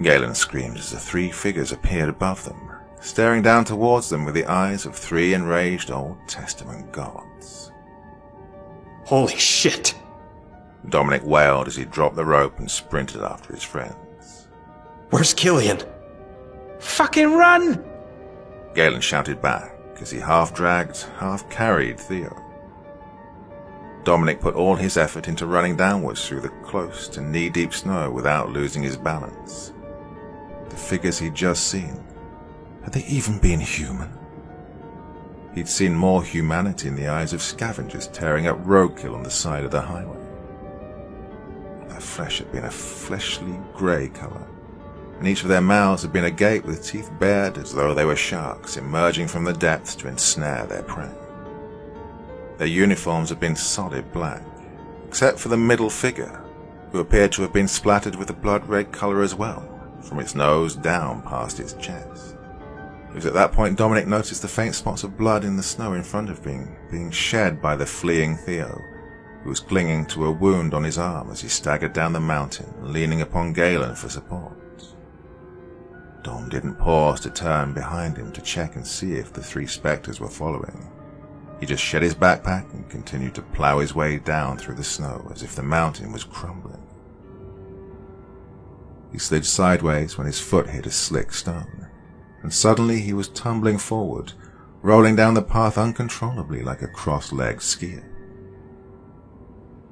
Galen screamed as the three figures appeared above them, staring down towards them with the eyes of three enraged Old Testament gods. Holy shit! Dominic wailed as he dropped the rope and sprinted after his friends. Where's Killian? Fucking run! Galen shouted back as he half-dragged, half-carried Theo. Dominic put all his effort into running downwards through the close to knee-deep snow without losing his balance. The figures he'd just seen, had they even been human? He'd seen more humanity in the eyes of scavengers tearing up roadkill on the side of the highway. Their flesh had been a fleshly grey colour, and each of their mouths had been agape with teeth bared as though they were sharks emerging from the depths to ensnare their prey. Their uniforms had been solid black, except for the middle figure, who appeared to have been splattered with a blood-red colour as well, from its nose down past its chest. It was at that point Dominic noticed the faint spots of blood in the snow in front of him being shed by the fleeing Theo, who was clinging to a wound on his arm as he staggered down the mountain, leaning upon Galen for support. Dom didn't pause to turn behind him to check and see if the three spectres were following. He just shed his backpack and continued to plough his way down through the snow as if the mountain was crumbling. He slid sideways when his foot hit a slick stone, and suddenly he was tumbling forward, rolling down the path uncontrollably like a cross-legged skier.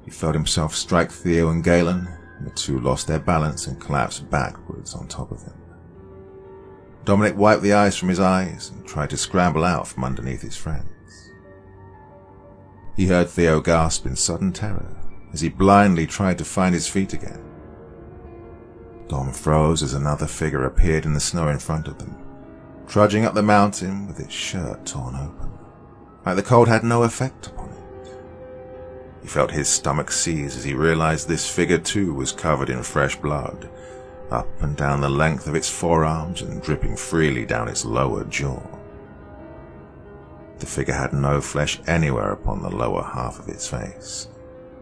He felt himself strike Theo and Galen, and the two lost their balance and collapsed backwards on top of him. Dominic wiped the ice from his eyes and tried to scramble out from underneath his friends. He heard Theo gasp in sudden terror as he blindly tried to find his feet again. Dom froze as another figure appeared in the snow in front of them, trudging up the mountain with its shirt torn open, like the cold had no effect upon it. He felt his stomach seize as he realized this figure too was covered in fresh blood, up and down the length of its forearms and dripping freely down its lower jaw. The figure had no flesh anywhere upon the lower half of its face,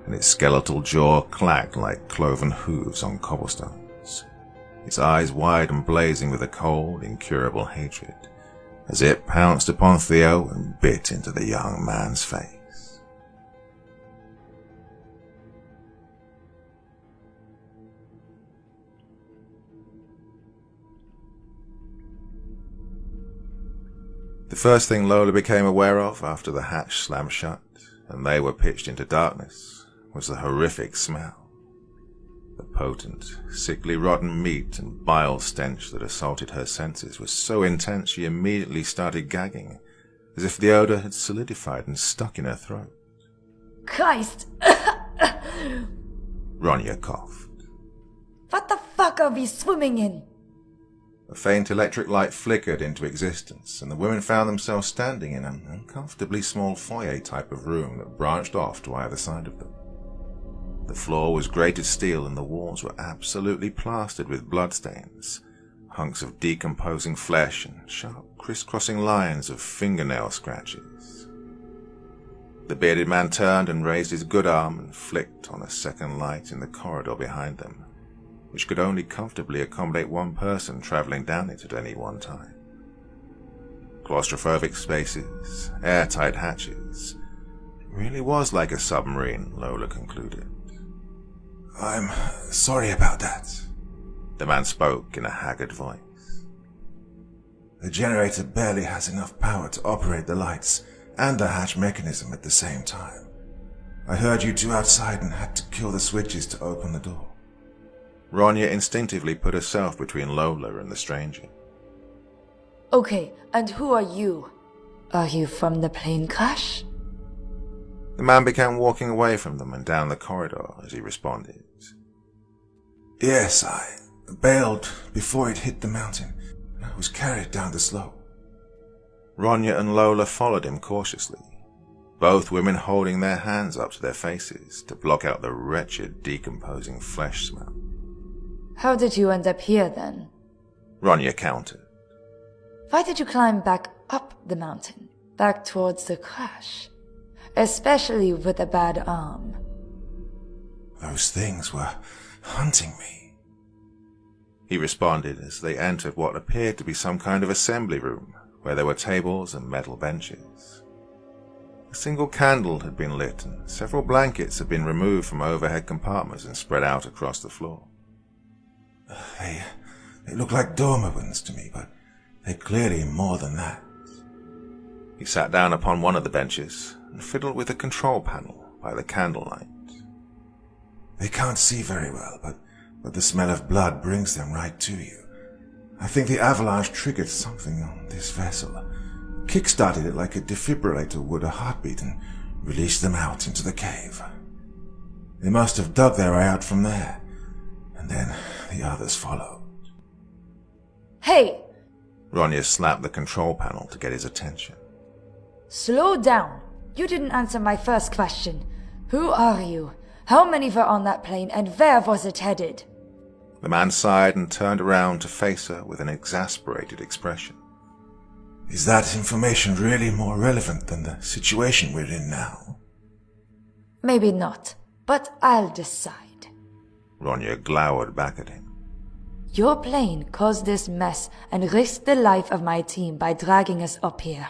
and its skeletal jaw clacked like cloven hooves on cobblestones, its eyes wide and blazing with a cold, incurable hatred, as it pounced upon Theo and bit into the young man's face. The first thing Lola became aware of after the hatch slammed shut and they were pitched into darkness was the horrific smell. The potent, sickly rotten meat and bile stench that assaulted her senses was so intense she immediately started gagging, as if the odor had solidified and stuck in her throat. Christ! Ronya coughed. What the fuck are we swimming in? A faint electric light flickered into existence, and the women found themselves standing in an uncomfortably small foyer type of room that branched off to either side of them. The floor was grated steel and the walls were absolutely plastered with bloodstains, hunks of decomposing flesh and sharp, crisscrossing lines of fingernail scratches. The bearded man turned and raised his good arm and flicked on a second light in the corridor behind them, which could only comfortably accommodate one person traveling down it at any one time. Claustrophobic spaces, airtight hatches. It really was like a submarine, Lola concluded. I'm sorry about that. The man spoke in a haggard voice. The generator barely has enough power to operate the lights and the hatch mechanism at the same time. I heard you two outside and had to kill the switches to open the door. Ronya instinctively put herself between Lola and the stranger. Okay, and who are you? Are you from the plane crash? The man began walking away from them and down the corridor as he responded. Yes, I bailed before it hit the mountain. I was carried down the slope. Ronya and Lola followed him cautiously, both women holding their hands up to their faces to block out the wretched, decomposing flesh smell. How did you end up here then? Ronya countered. Why did you climb back up the mountain, back towards the crash? Especially with a bad arm. Those things were hunting me, he responded as they entered what appeared to be some kind of assembly room, where there were tables and metal benches. A single candle had been lit, and several blankets had been removed from overhead compartments and spread out across the floor. They look like Dobermans to me, but they're clearly more than that. He sat down upon one of the benches and fiddled with a control panel by the candlelight. They can't see very well, but the smell of blood brings them right to you. I think the avalanche triggered something on this vessel. Kick-started it like a defibrillator would a heartbeat and released them out into the cave. They must have dug their way out from there, and then the others followed. Hey! Ronya slapped the control panel to get his attention. Slow down. You didn't answer my first question. Who are you? How many were on that plane, and where was it headed? The man sighed and turned around to face her with an exasperated expression. Is that information really more relevant than the situation we're in now? Maybe not, but I'll decide. Ronya glowered back at him. Your plane caused this mess and risked the life of my team by dragging us up here.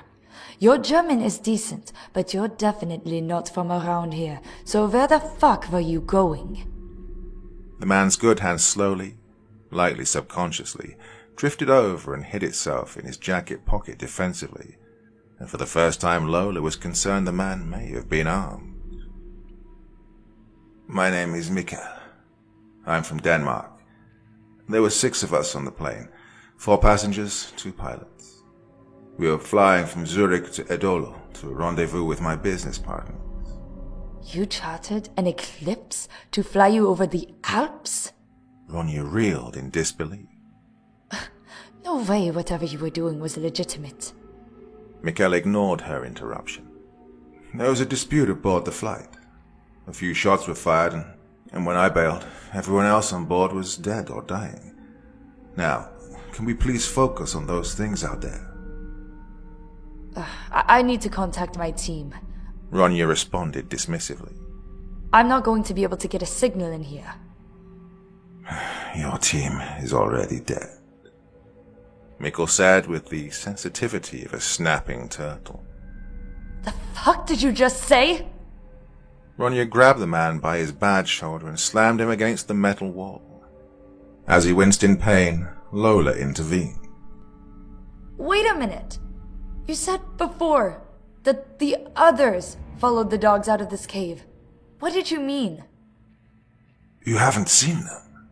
Your German is decent, but you're definitely not from around here, so where the fuck were you going? The man's good hand slowly, lightly subconsciously, drifted over and hid itself in his jacket pocket defensively, and for the first time Lola was concerned the man may have been armed. My name is Mikkel. I'm from Denmark. There were 6 of us on the plane, 4 passengers, 2 pilots. We were flying from Zurich to Edolo to a rendezvous with my business partners. You chartered an Eclipse to fly you over the Alps? Ronya reeled in disbelief. No way whatever you were doing was legitimate. Mikkel ignored her interruption. There was a dispute aboard the flight. A few shots were fired, and when I bailed, everyone else on board was dead or dying. Now, can we please focus on those things out there? I need to contact my team. Ronya responded dismissively. I'm not going to be able to get a signal in here. Your team is already dead, Mikkel said with the sensitivity of a snapping turtle. The fuck did you just say? Ronya grabbed the man by his bad shoulder and slammed him against the metal wall. As he winced in pain, Lola intervened. Wait a minute. You said before that the others followed the dogs out of this cave. What did you mean? You haven't seen them,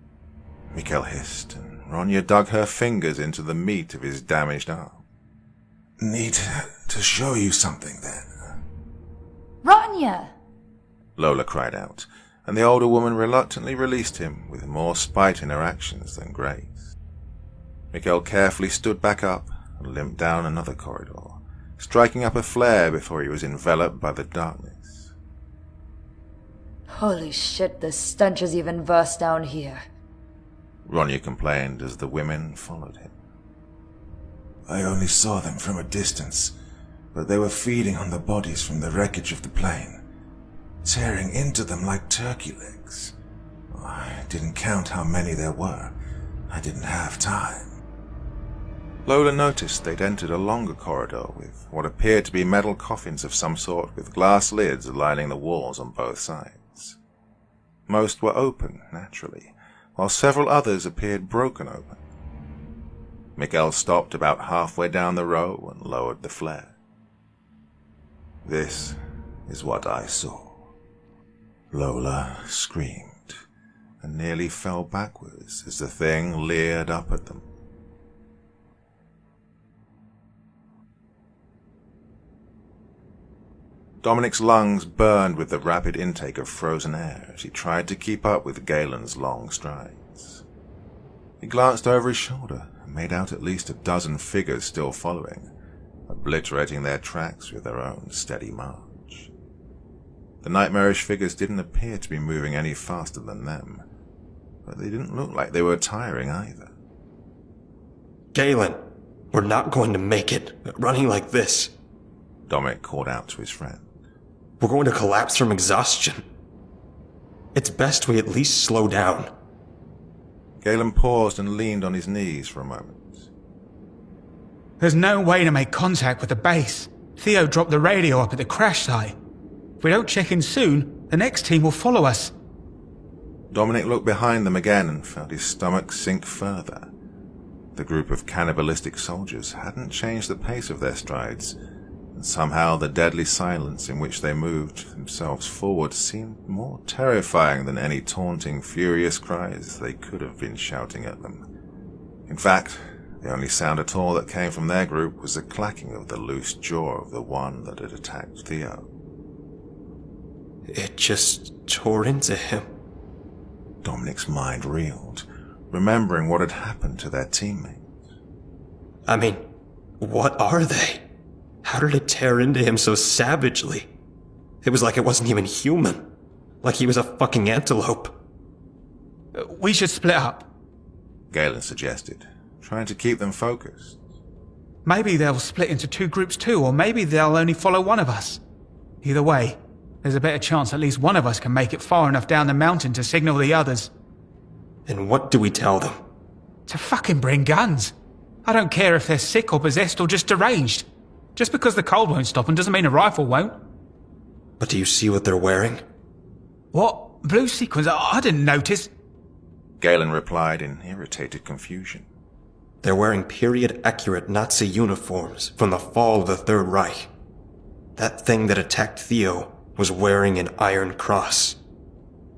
Mikkel hissed, and Ronya dug her fingers into the meat of his damaged arm. Need to show you something, then. Ronya! Lola cried out, and the older woman reluctantly released him with more spite in her actions than grace. Mikkel carefully stood back up and limped down another corridor, striking up a flare before he was enveloped by the darkness. Holy shit, the stench is even worse down here. Ronya complained as the women followed him. I only saw them from a distance, but they were feeding on the bodies from the wreckage of the plane, tearing into them like turkey legs. I didn't count how many there were. I didn't have time. Lola noticed they'd entered a longer corridor with what appeared to be metal coffins of some sort with glass lids lining the walls on both sides. Most were open, naturally, while several others appeared broken open. Mikkel stopped about halfway down the row and lowered the flare. This is what I saw. Lola screamed and nearly fell backwards as the thing leered up at them. Dominic's lungs burned with the rapid intake of frozen air as he tried to keep up with Galen's long strides. He glanced over his shoulder and made out at least a dozen figures still following, obliterating their tracks with their own steady march. The nightmarish figures didn't appear to be moving any faster than them, but they didn't look like they were tiring either. Galen, we're not going to make it, running like this. Dominic called out to his friend. We're going to collapse from exhaustion. It's best we at least slow down. Galen paused and leaned on his knees for a moment. There's no way to make contact with the base. Theo dropped the radio up at the crash site. If we don't check in soon, the next team will follow us. Dominic looked behind them again and felt his stomach sink further. The group of cannibalistic soldiers hadn't changed the pace of their strides, and somehow the deadly silence in which they moved themselves forward seemed more terrifying than any taunting, furious cries they could have been shouting at them. In fact, the only sound at all that came from their group was the clacking of the loose jaw of the one that had attacked Theo. It just tore into him. Dominic's mind reeled, remembering what had happened to their teammates. I mean, what are they? How did it tear into him so savagely? It was like it wasn't even human. Like he was a fucking antelope. We should split up. Galen suggested, trying to keep them focused. Maybe they'll split into two groups too, or maybe they'll only follow one of us. Either way, there's a better chance at least one of us can make it far enough down the mountain to signal the others. And what do we tell them? To fucking bring guns. I don't care if they're sick or possessed or just deranged. Just because the cold won't stop them doesn't mean a rifle won't. But do you see what they're wearing? What? Blue sequins? I didn't notice. Galen replied in irritated confusion. They're wearing period-accurate Nazi uniforms from the fall of the Third Reich. That thing that attacked Theo was wearing an iron cross.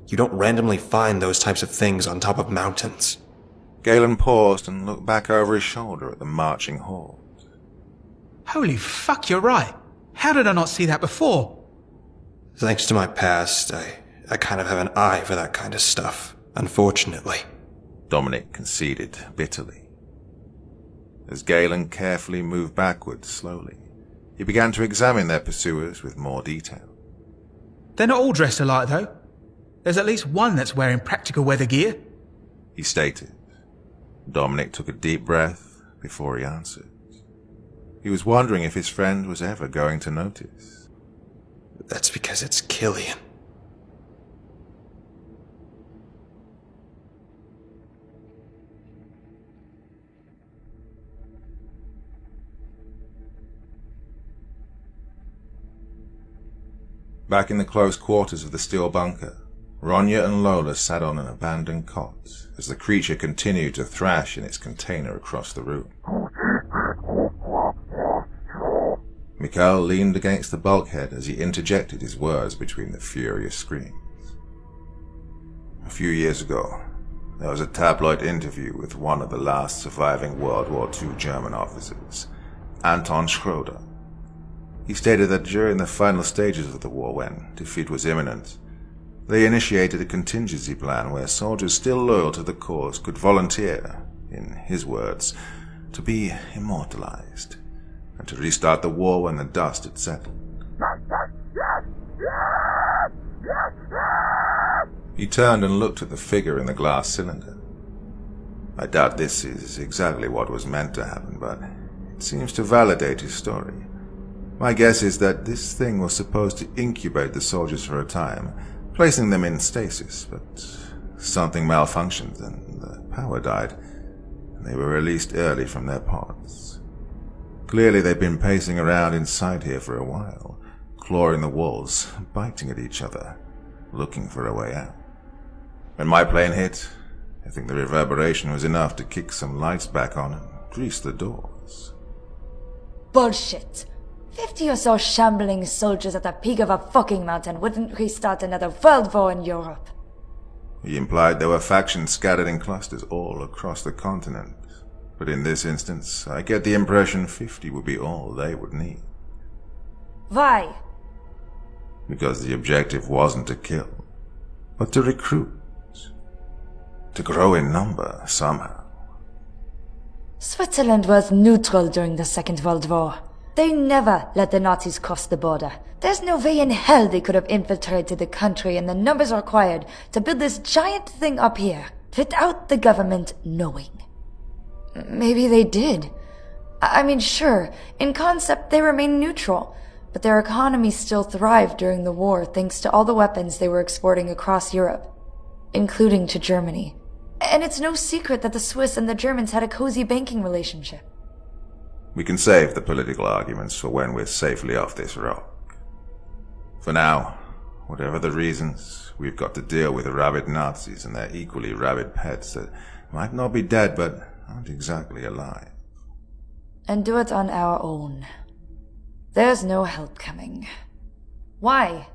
You don't randomly find those types of things on top of mountains. Galen paused and looked back over his shoulder at the marching horde. Holy fuck, you're right. How did I not see that before? Thanks to my past, I kind of have an eye for that kind of stuff, unfortunately. Dominic conceded bitterly. As Galen carefully moved backwards slowly, he began to examine their pursuers with more detail. They're not all dressed alike, though. There's at least one that's wearing practical weather gear. He stated. Dominic took a deep breath before he answered. He was wondering if his friend was ever going to notice. That's because it's Killian. Back in the close quarters of the steel bunker, Ronya and Lola sat on an abandoned cot as the creature continued to thrash in its container across the room. Mikhail leaned against the bulkhead as he interjected his words between the furious screams. A few years ago, there was a tabloid interview with one of the last surviving World War II German officers, Anton Schroeder. He stated that during the final stages of the war, when defeat was imminent, they initiated a contingency plan where soldiers still loyal to the cause could volunteer, in his words, to be immortalized, and to restart the war when the dust had settled. He turned and looked at the figure in the glass cylinder. I doubt this is exactly what was meant to happen, but it seems to validate his story. My guess is that this thing was supposed to incubate the soldiers for a time, placing them in stasis, but something malfunctioned and the power died, and they were released early from their pods. Clearly they've been pacing around inside here for a while, clawing the walls, biting at each other, looking for a way out. When my plane hit, I think the reverberation was enough to kick some lights back on and grease the doors. Bullshit. 50 or so shambling soldiers at the peak of a fucking mountain wouldn't restart another world war in Europe. He implied there were factions scattered in clusters all across the continent. But in this instance, I get the impression 50 would be all they would need. Why? Because the objective wasn't to kill, but to recruit. To grow in number, somehow. Switzerland was neutral during the Second World War. They never let the Nazis cross the border. There's no way in hell they could have infiltrated the country in the numbers required to build this giant thing up here, without the government knowing. Maybe they did. I mean, sure, in concept they remain neutral, but their economy still thrived during the war thanks to all the weapons they were exporting across Europe, including to Germany. And it's no secret that the Swiss and the Germans had a cozy banking relationship. We can save the political arguments for when we're safely off this rock. For now, whatever the reasons, we've got to deal with the rabid Nazis and their equally rabid pets that might not be dead but aren't exactly alive. And do it on our own. There's no help coming. Why?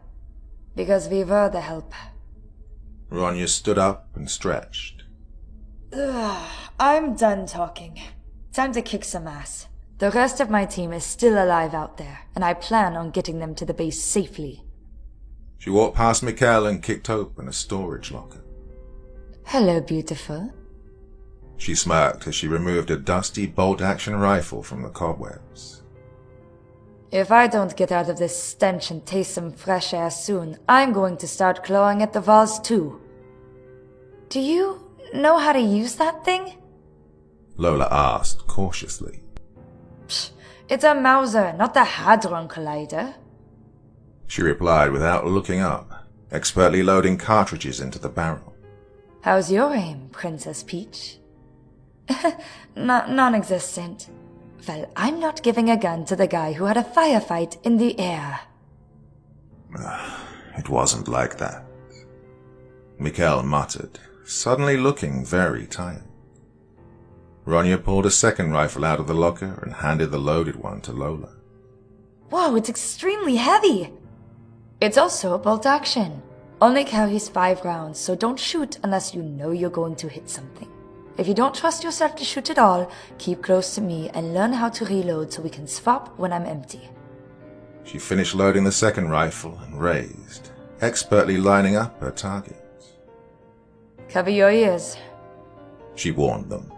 Because we were the help. Ronya stood up and stretched. I'm done talking. Time to kick some ass. The rest of my team is still alive out there, and I plan on getting them to the base safely. She walked past Mikhail and kicked open a storage locker. Hello, beautiful. She smirked as she removed a dusty bolt-action rifle from the cobwebs. If I don't get out of this stench and taste some fresh air soon, I'm going to start clawing at the walls too. Do you know how to use that thing? Lola asked cautiously. Psh, it's a Mauser, not the Hadron Collider. She replied without looking up, expertly loading cartridges into the barrel. How's your aim, Princess Peach? Non-existent. Well, I'm not giving a gun to the guy who had a firefight in the air. It wasn't like that. Mikhail muttered, suddenly looking very tired. Ronya pulled a second rifle out of the locker and handed the loaded one to Lola. Whoa, it's extremely heavy! It's also a bolt action. Only carries 5 rounds, so don't shoot unless you know you're going to hit something. If you don't trust yourself to shoot at all, keep close to me and learn how to reload so we can swap when I'm empty. She finished loading the second rifle and raised, expertly lining up her target. Cover your ears. She warned them.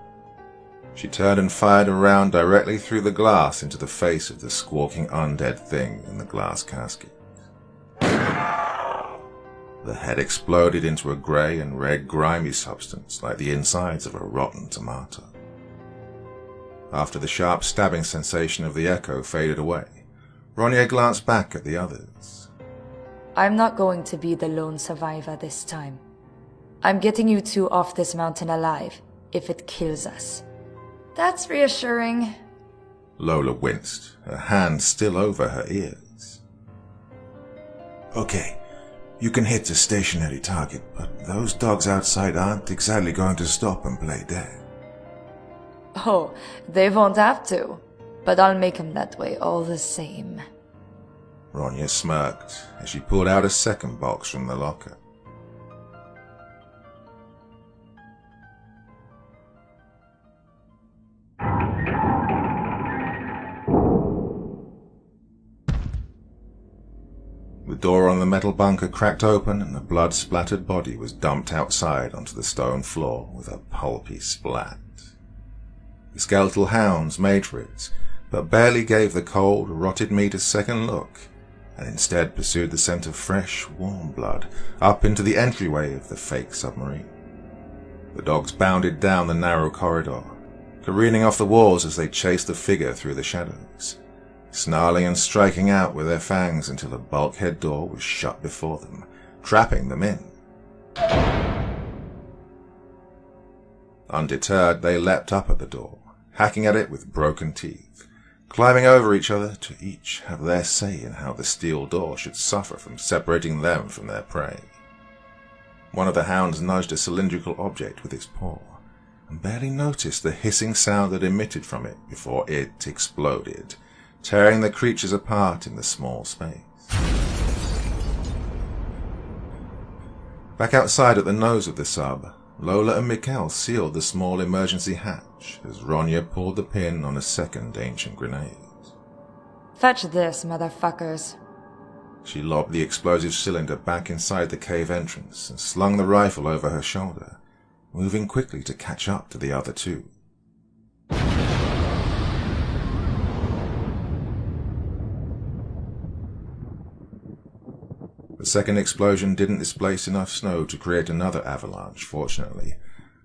She turned and fired a round directly through the glass into the face of the squawking undead thing in the glass casket. The head exploded into a grey and red grimy substance like the insides of a rotten tomato. After the sharp stabbing sensation of the echo faded away, Ronya glanced back at the others. I'm not going to be the lone survivor this time. I'm getting you two off this mountain alive, if it kills us. That's reassuring. Lola winced, her hand still over her ears. Okay, you can hit the stationary target, but those dogs outside aren't exactly going to stop and play dead. Oh, they won't have to. But I'll make them that way all the same. Ronya smirked as she pulled out a second box from the locker. The door on the metal bunker cracked open and the blood-splattered body was dumped outside onto the stone floor with a pulpy splat. The skeletal hounds made for it, but barely gave the cold, rotted meat a second look, and instead pursued the scent of fresh, warm blood up into the entryway of the fake submarine. The dogs bounded down the narrow corridor, careening off the walls as they chased the figure through the shadows, snarling and striking out with their fangs until a bulkhead door was shut before them, trapping them in. Undeterred, they leapt up at the door, hacking at it with broken teeth, climbing over each other to each have their say in how the steel door should suffer from separating them from their prey. One of the hounds nudged a cylindrical object with its paw, and barely noticed the hissing sound that emitted from it before it exploded, tearing the creatures apart in the small space. Back outside at the nose of the sub, Lola and Mikkel sealed the small emergency hatch as Ronya pulled the pin on a second ancient grenade. Fetch this, motherfuckers. She lobbed the explosive cylinder back inside the cave entrance and slung the rifle over her shoulder, moving quickly to catch up to the other two. The second explosion didn't displace enough snow to create another avalanche, fortunately,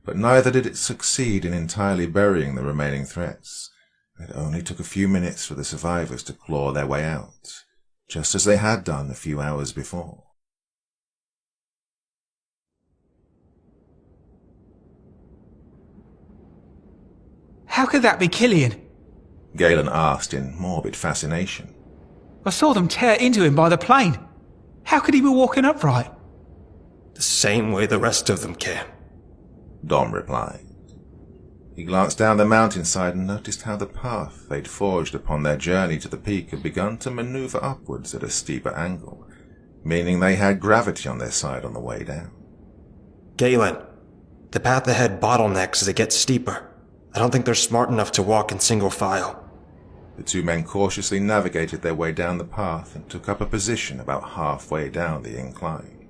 but neither did it succeed in entirely burying the remaining threats. It only took a few minutes for the survivors to claw their way out, just as they had done a few hours before. How could that be Killian? Galen asked in morbid fascination. I saw them tear into him by the plane. How could he be walking upright? The same way the rest of them can. Dom replied. He glanced down the mountainside and noticed how the path they'd forged upon their journey to the peak had begun to maneuver upwards at a steeper angle, meaning they had gravity on their side on the way down. Galen, the path ahead bottlenecks as it gets steeper. I don't think they're smart enough to walk in single file. The two men cautiously navigated their way down the path and took up a position about halfway down the incline.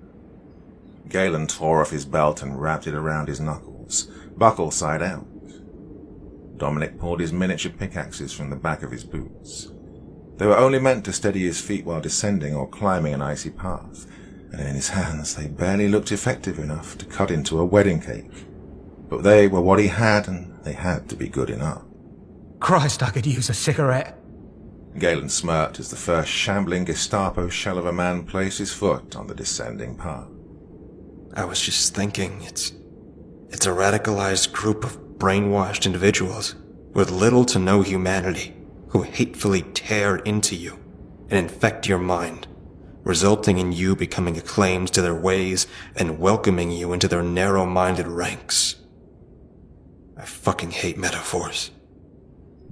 Galen tore off his belt and wrapped it around his knuckles, buckle side out. Dominic pulled his miniature pickaxes from the back of his boots. They were only meant to steady his feet while descending or climbing an icy path, and in his hands they barely looked effective enough to cut into a wedding cake. But they were what he had, and they had to be good enough. Christ, I could use a cigarette. Galen smirked as the first shambling Gestapo shell of a man placed his foot on the descending path. I was just thinking, it's a radicalized group of brainwashed individuals with little to no humanity who hatefully tear into you and infect your mind, resulting in you becoming acclaimed to their ways and welcoming you into their narrow-minded ranks. I fucking hate metaphors.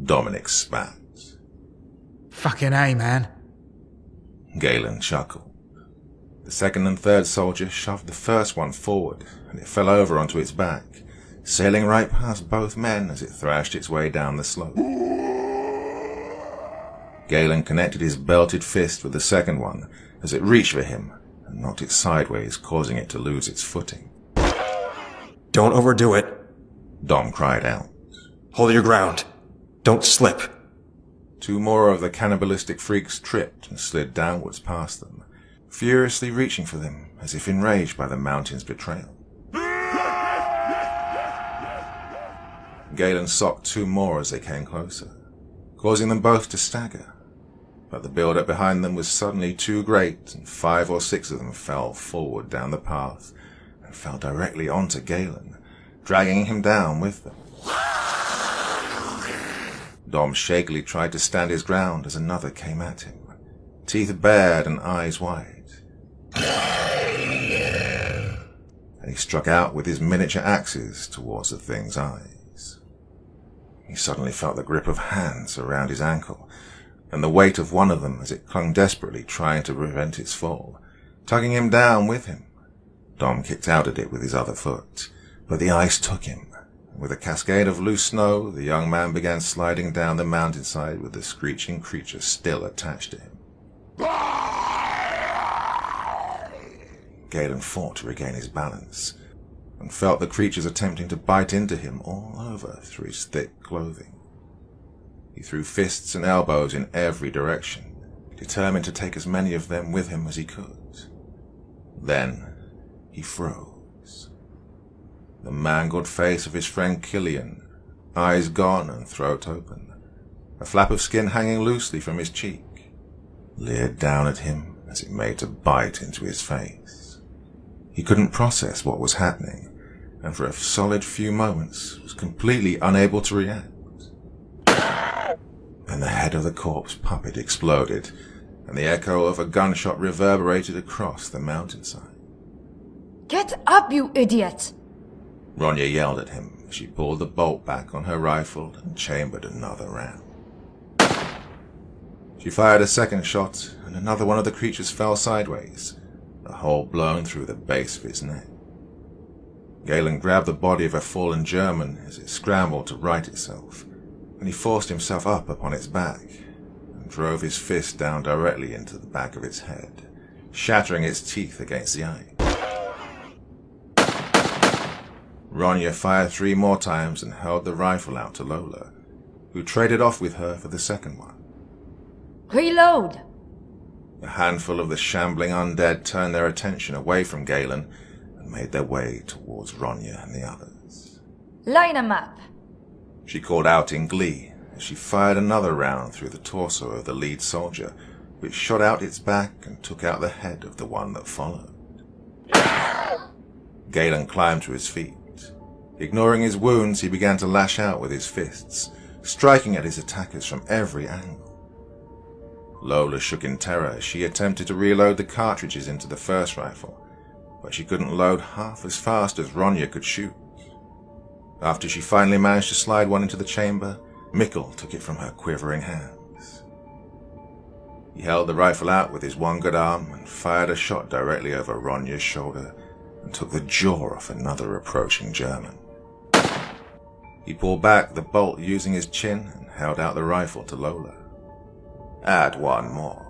Dominic spat. Fucking A, man. Galen chuckled. The second and third soldier shoved the first one forward, and it fell over onto its back, sailing right past both men as it thrashed its way down the slope. Galen connected his belted fist with the second one as it reached for him and knocked it sideways, causing it to lose its footing. Don't overdo it. Dom cried out. Hold your ground. Don't slip. Two more of the cannibalistic freaks tripped and slid downwards past them, furiously reaching for them as if enraged by the mountain's betrayal. Galen socked 2 more as they came closer, causing them both to stagger. But the build-up behind them was suddenly too great, and 5 or 6 of them fell forward down the path and fell directly onto Galen, dragging him down with them. Dom shakily tried to stand his ground as another came at him, teeth bared and eyes wide. And he struck out with his miniature axes towards the thing's eyes. He suddenly felt the grip of hands around his ankle, and the weight of one of them as it clung desperately trying to prevent its fall, tugging him down with him. Dom kicked out at it with his other foot, but the ice took him. With a cascade of loose snow, the young man began sliding down the mountainside with the screeching creature still attached to him. Galen fought to regain his balance, and felt the creatures attempting to bite into him all over through his thick clothing. He threw fists and elbows in every direction, determined to take as many of them with him as he could. Then he froze. The mangled face of his friend Killian, eyes gone and throat open, a flap of skin hanging loosely from his cheek, leered down at him as it made to bite into his face. He couldn't process what was happening, and for a solid few moments was completely unable to react. Then the head of the corpse puppet exploded, and the echo of a gunshot reverberated across the mountainside. Get up, you idiot! Ronya yelled at him as she pulled the bolt back on her rifle and chambered another round. She fired a second shot, and another one of the creatures fell sideways, a hole blown through the base of his neck. Galen grabbed the body of a fallen German as it scrambled to right itself, and he forced himself up upon its back and drove his fist down directly into the back of its head, shattering its teeth against the ice. Ronya fired 3 more times and held the rifle out to Lola, who traded off with her for the second one. Reload! A handful of the shambling undead turned their attention away from Galen and made their way towards Ronya and the others. Line 'em up! She called out in glee as she fired another round through the torso of the lead soldier, which shot out its back and took out the head of the one that followed. Galen climbed to his feet. Ignoring his wounds, he began to lash out with his fists, striking at his attackers from every angle. Lola shook in terror as she attempted to reload the cartridges into the first rifle, but she couldn't load half as fast as Ronya could shoot. After she finally managed to slide one into the chamber, Mikkel took it from her quivering hands. He held the rifle out with his one good arm and fired a shot directly over Ronya's shoulder and took the jaw off another approaching German. He pulled back the bolt using his chin and held out the rifle to Lola. Add 1 more.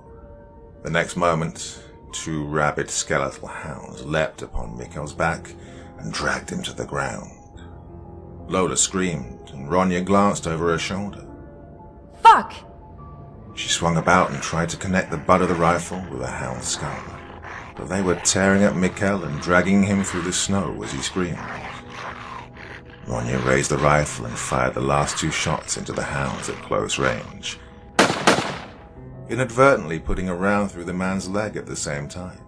The next moment, 2 rabid skeletal hounds leapt upon Mikkel's back and dragged him to the ground. Lola screamed, and Ronya glanced over her shoulder. Fuck! She swung about and tried to connect the butt of the rifle with a hound's skull, but they were tearing at Mikkel and dragging him through the snow as he screamed. Ronya raised the rifle and fired the last 2 shots into the hounds at close range, inadvertently putting a round through the man's leg at the same time.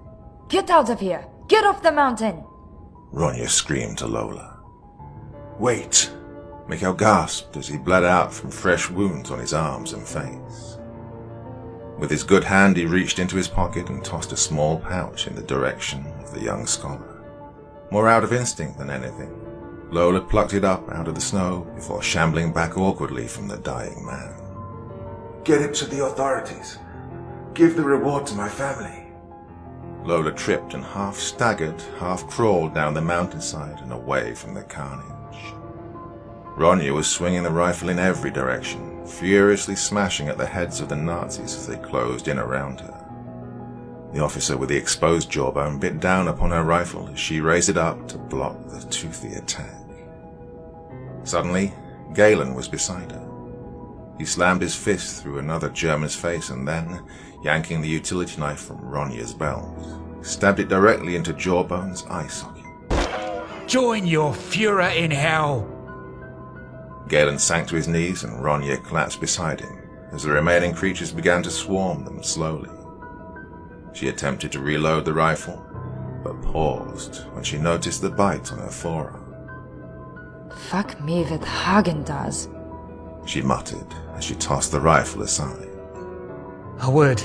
Get out of here! Get off the mountain! Ronya screamed to Lola. Wait! Mikkel gasped as he bled out from fresh wounds on his arms and face. With his good hand, he reached into his pocket and tossed a small pouch in the direction of the young scholar. More out of instinct than anything, Lola plucked it up out of the snow before shambling back awkwardly from the dying man. Get it to the authorities. Give the reward to my family. Lola tripped and half staggered, half crawled down the mountainside and away from the carnage. Ronya was swinging the rifle in every direction, furiously smashing at the heads of the Nazis as they closed in around her. The officer with the exposed jawbone bit down upon her rifle as she raised it up to block the toothy attack. Suddenly, Galen was beside her. He slammed his fist through another German's face and then, yanking the utility knife from Ronya's belt, stabbed it directly into Jawbone's eye socket. Join your Führer in hell! Galen sank to his knees and Ronya collapsed beside him as the remaining creatures began to swarm them slowly. She attempted to reload the rifle, but paused when she noticed the bite on her forearm. Fuck me with Häagen-Dazs. She muttered as she tossed the rifle aside. I would,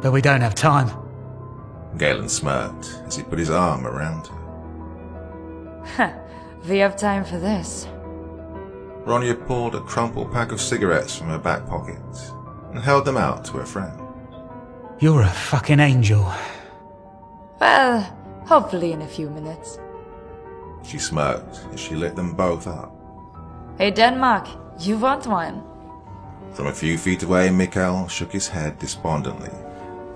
but we don't have time. Galen smirked as he put his arm around her. We have time for this. Ronya pulled a crumpled pack of cigarettes from her back pocket and held them out to her friend. You're a fucking angel. Well, hopefully in a few minutes. She smirked as she lit them both up. Hey Denmark, you want one? From a few feet away, Mikhail shook his head despondently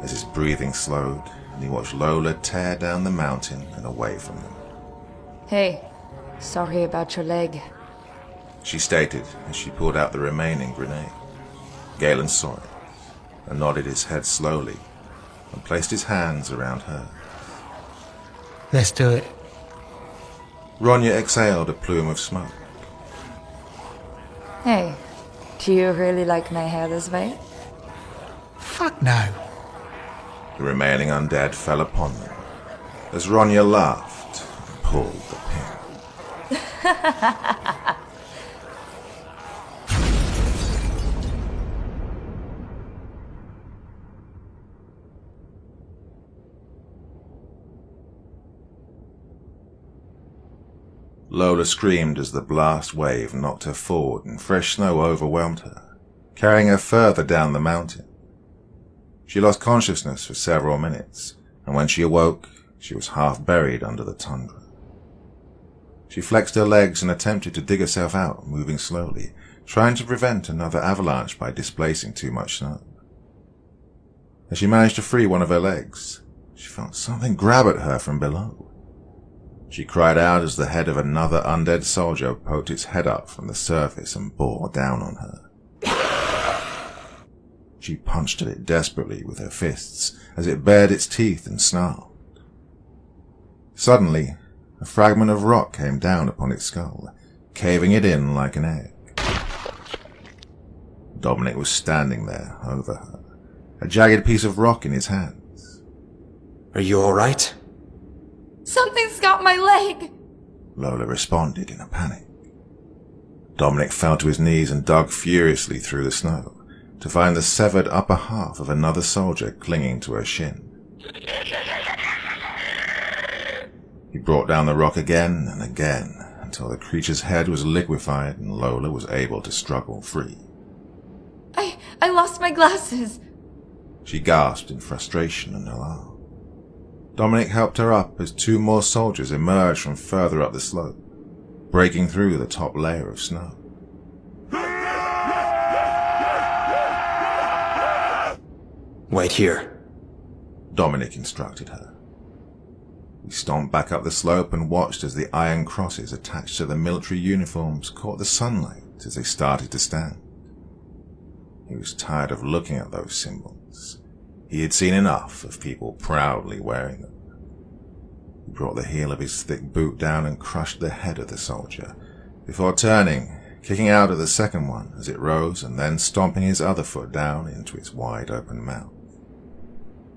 as his breathing slowed and he watched Lola tear down the mountain and away from them. Hey, sorry about your leg. She stated as she pulled out the remaining grenade. Galen saw it and nodded his head slowly and placed his hands around her. Let's do it. Ronya exhaled a plume of smoke. Hey, do you really like my hair this way? Fuck no. The remaining undead fell upon them as Ronya laughed and pulled the pin. Lola screamed as the blast wave knocked her forward and fresh snow overwhelmed her, carrying her further down the mountain. She lost consciousness for several minutes, and when she awoke, she was half buried under the tundra. She flexed her legs and attempted to dig herself out, moving slowly, trying to prevent another avalanche by displacing too much snow. As she managed to free one of her legs, she felt something grab at her from below. She cried out as the head of another undead soldier poked its head up from the surface and bore down on her. She punched at it desperately with her fists as it bared its teeth and snarled. Suddenly, a fragment of rock came down upon its skull, caving it in like an egg. Dominic was standing there over her, a jagged piece of rock in his hands. Are you alright? Something's got my leg! Lola responded in a panic. Dominic fell to his knees and dug furiously through the snow to find the severed upper half of another soldier clinging to her shin. He brought down the rock again and again until the creature's head was liquefied and Lola was able to struggle free. I lost my glasses! She gasped in frustration and alarm. Dominic helped her up as two more soldiers emerged from further up the slope, breaking through the top layer of snow. Wait here. Dominic instructed her. He stomped back up the slope and watched as the iron crosses attached to the military uniforms caught the sunlight as they started to stand. He was tired of looking at those symbols. He had seen enough of people proudly wearing them. He brought the heel of his thick boot down and crushed the head of the soldier, before turning, kicking out at the second one as it rose and then stomping his other foot down into its wide-open mouth.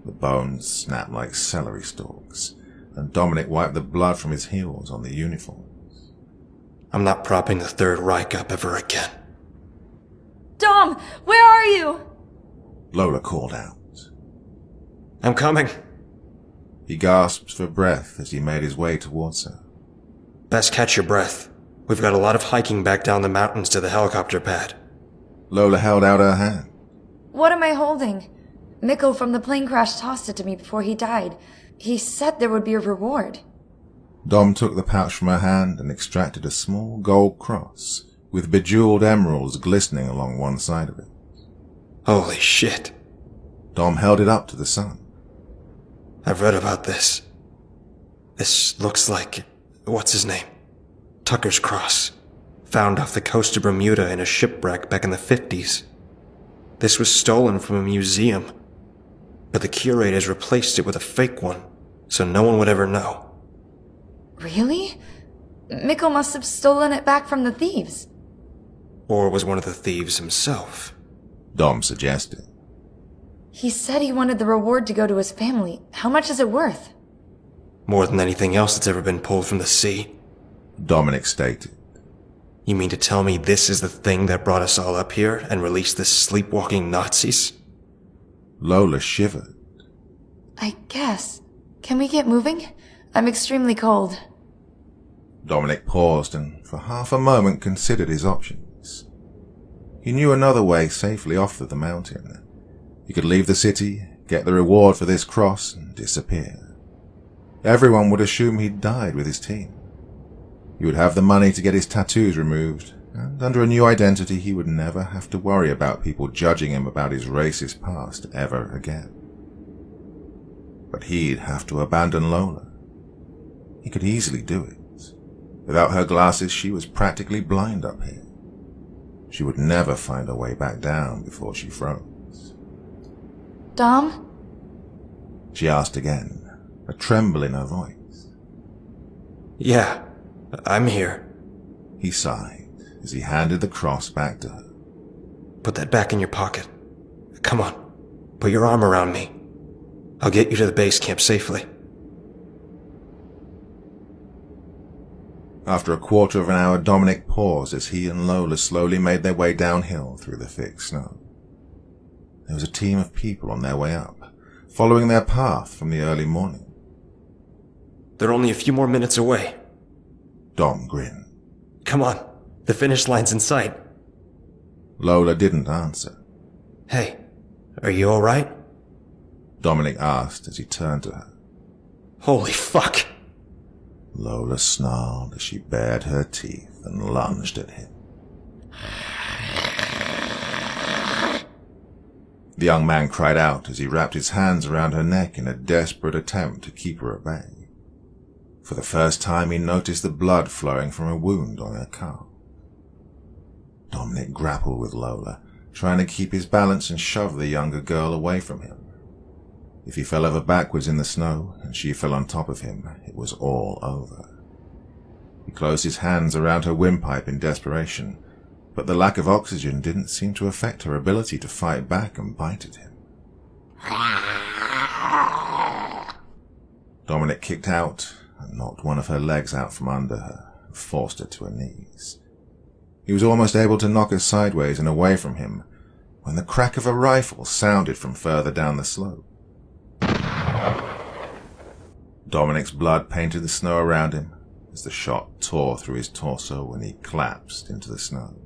The bones snapped like celery stalks, and Dominic wiped the blood from his heels on the uniforms. I'm not propping the Third Reich up ever again. Dom, where are you? Lola called out. I'm coming. He gasped for breath as he made his way towards her. Best catch your breath. We've got a lot of hiking back down the mountains to the helicopter pad. Lola held out her hand. What am I holding? Mikko from the plane crash tossed it to me before he died. He said there would be a reward. Dom took the pouch from her hand and extracted a small gold cross with bejeweled emeralds glistening along one side of it. Holy shit. Dom held it up to the sun. I've read about this. This looks like... what's his name? Tucker's cross. Found off the coast of Bermuda in a shipwreck back in the 50s. This was stolen from a museum, but the curators replaced it with a fake one. so no one would ever know. Really? Mikkel must have stolen it back from the thieves. Or was one of the thieves himself? Dom suggested. He said he wanted the reward to go to his family. How much is it worth? More than anything else that's ever been pulled from the sea. Dominic stated. You mean to tell me this is the thing that brought us all up here and released the sleepwalking Nazis? Lola shivered. I guess. Can we get moving? I'm extremely cold. Dominic paused and for half a moment considered his options. He knew another way safely off of the mountain. He could leave the city, get the reward for this cross, and disappear. Everyone would assume he'd died with his team. He would have the money to get his tattoos removed, and under a new identity he would never have to worry about people judging him about his racist past ever again. But he'd have to abandon Lola. He could easily do it. Without her glasses, she was practically blind up here. She would never find her way back down before she froze. Dom? She asked again, a tremble in her voice. Yeah, I'm here. He sighed as he handed the cross back to her. Put that back in your pocket. Come on, put your arm around me. I'll get you to the base camp safely. After a quarter of an hour, Dominic paused as he and Lola slowly made their way downhill through the thick snow. There was a team of people on their way up, following their path from the early morning. They're only a few more minutes away. Dom grinned. Come on, the finish line's in sight. Lola didn't answer. Hey, are you alright? Dominic asked as he turned to her. Holy fuck! Lola snarled as she bared her teeth and lunged at him. The young man cried out as he wrapped his hands around her neck in a desperate attempt to keep her at bay. For the first time he noticed the blood flowing from a wound on her calf. Dominic grappled with Lola, trying to keep his balance and shove the younger girl away from him. If he fell over backwards in the snow, and she fell on top of him, it was all over. He closed his hands around her windpipe in desperation, but the lack of oxygen didn't seem to affect her ability to fight back and bite at him. Dominic kicked out and knocked one of her legs out from under her and forced her to her knees. He was almost able to knock her sideways and away from him when the crack of a rifle sounded from further down the slope. Dominic's blood painted the snow around him as the shot tore through his torso and he collapsed into the snow.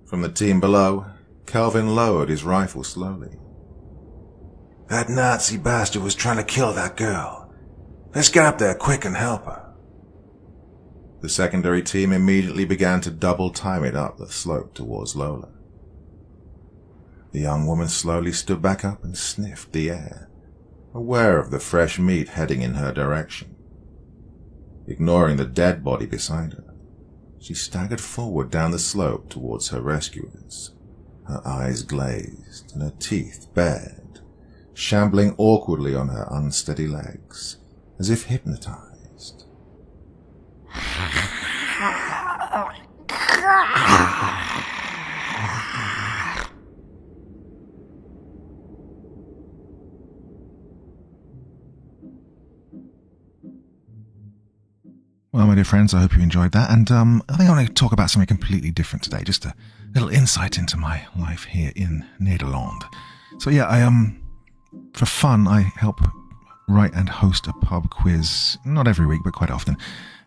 From the team below, Kelvin lowered his rifle slowly. That Nazi bastard was trying to kill that girl. Let's get up there quick and help her. The secondary team immediately began to double time it up the slope towards Lola. The young woman slowly stood back up and sniffed the air, aware of the fresh meat heading in her direction. Ignoring the dead body beside her, she staggered forward down the slope towards her rescuers, her eyes glazed and her teeth bared, shambling awkwardly on her unsteady legs, as if hypnotized. Well, my dear friends, I hope you enjoyed that, and I think I want to talk about something completely different today, just a little insight into my life here in Nederland. So yeah, for fun, I help write and host a pub quiz, not every week, but quite often,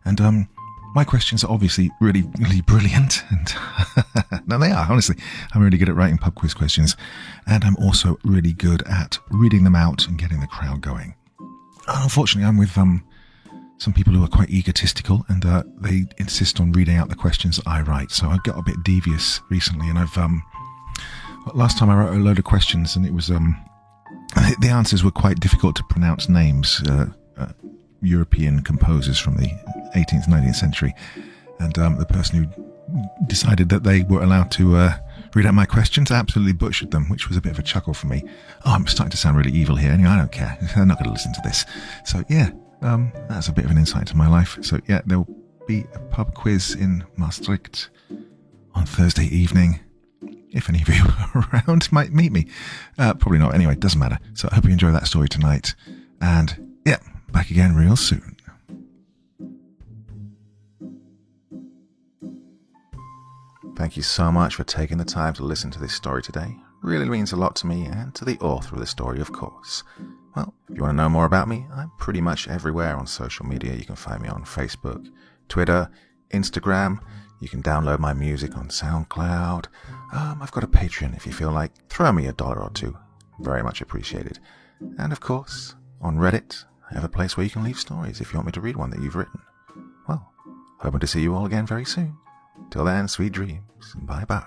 and my questions are obviously really, really brilliant, and no, they are, honestly. I'm really good at writing pub quiz questions, and I'm also really good at reading them out and getting the crowd going. Unfortunately, I'm with some people who are quite egotistical, and they insist on reading out the questions that I write. So I've got a bit devious recently, and I've last time I wrote a load of questions, and it was the answers were quite difficult to pronounce names, European composers from the 18th, 19th century, and the person who decided that they were allowed to read out my questions. I absolutely butchered them, which was a bit of a chuckle for me. Oh, I'm starting to sound really evil here. Anyway, I don't care. They're not going to listen to this. So yeah, that's a bit of an insight to my life. So yeah, there'll be a pub quiz in Maastricht on Thursday evening. If any of you are around, might meet me. Probably not. Anyway, doesn't matter. So I hope you enjoy that story tonight. And yeah, back again real soon. Thank you so much for taking the time to listen to this story today. Really means a lot to me and to the author of the story, of course. Well, if you want to know more about me, I'm pretty much everywhere on social media. You can find me on Facebook, Twitter, Instagram. You can download my music on SoundCloud. I've got a Patreon if you feel like. Throw me $1 or $2. Very much appreciated. And of course, on Reddit, I have a place where you can leave stories if you want me to read one that you've written. Well, hoping to see you all again very soon. Till then, sweet dreams. Bye-bye.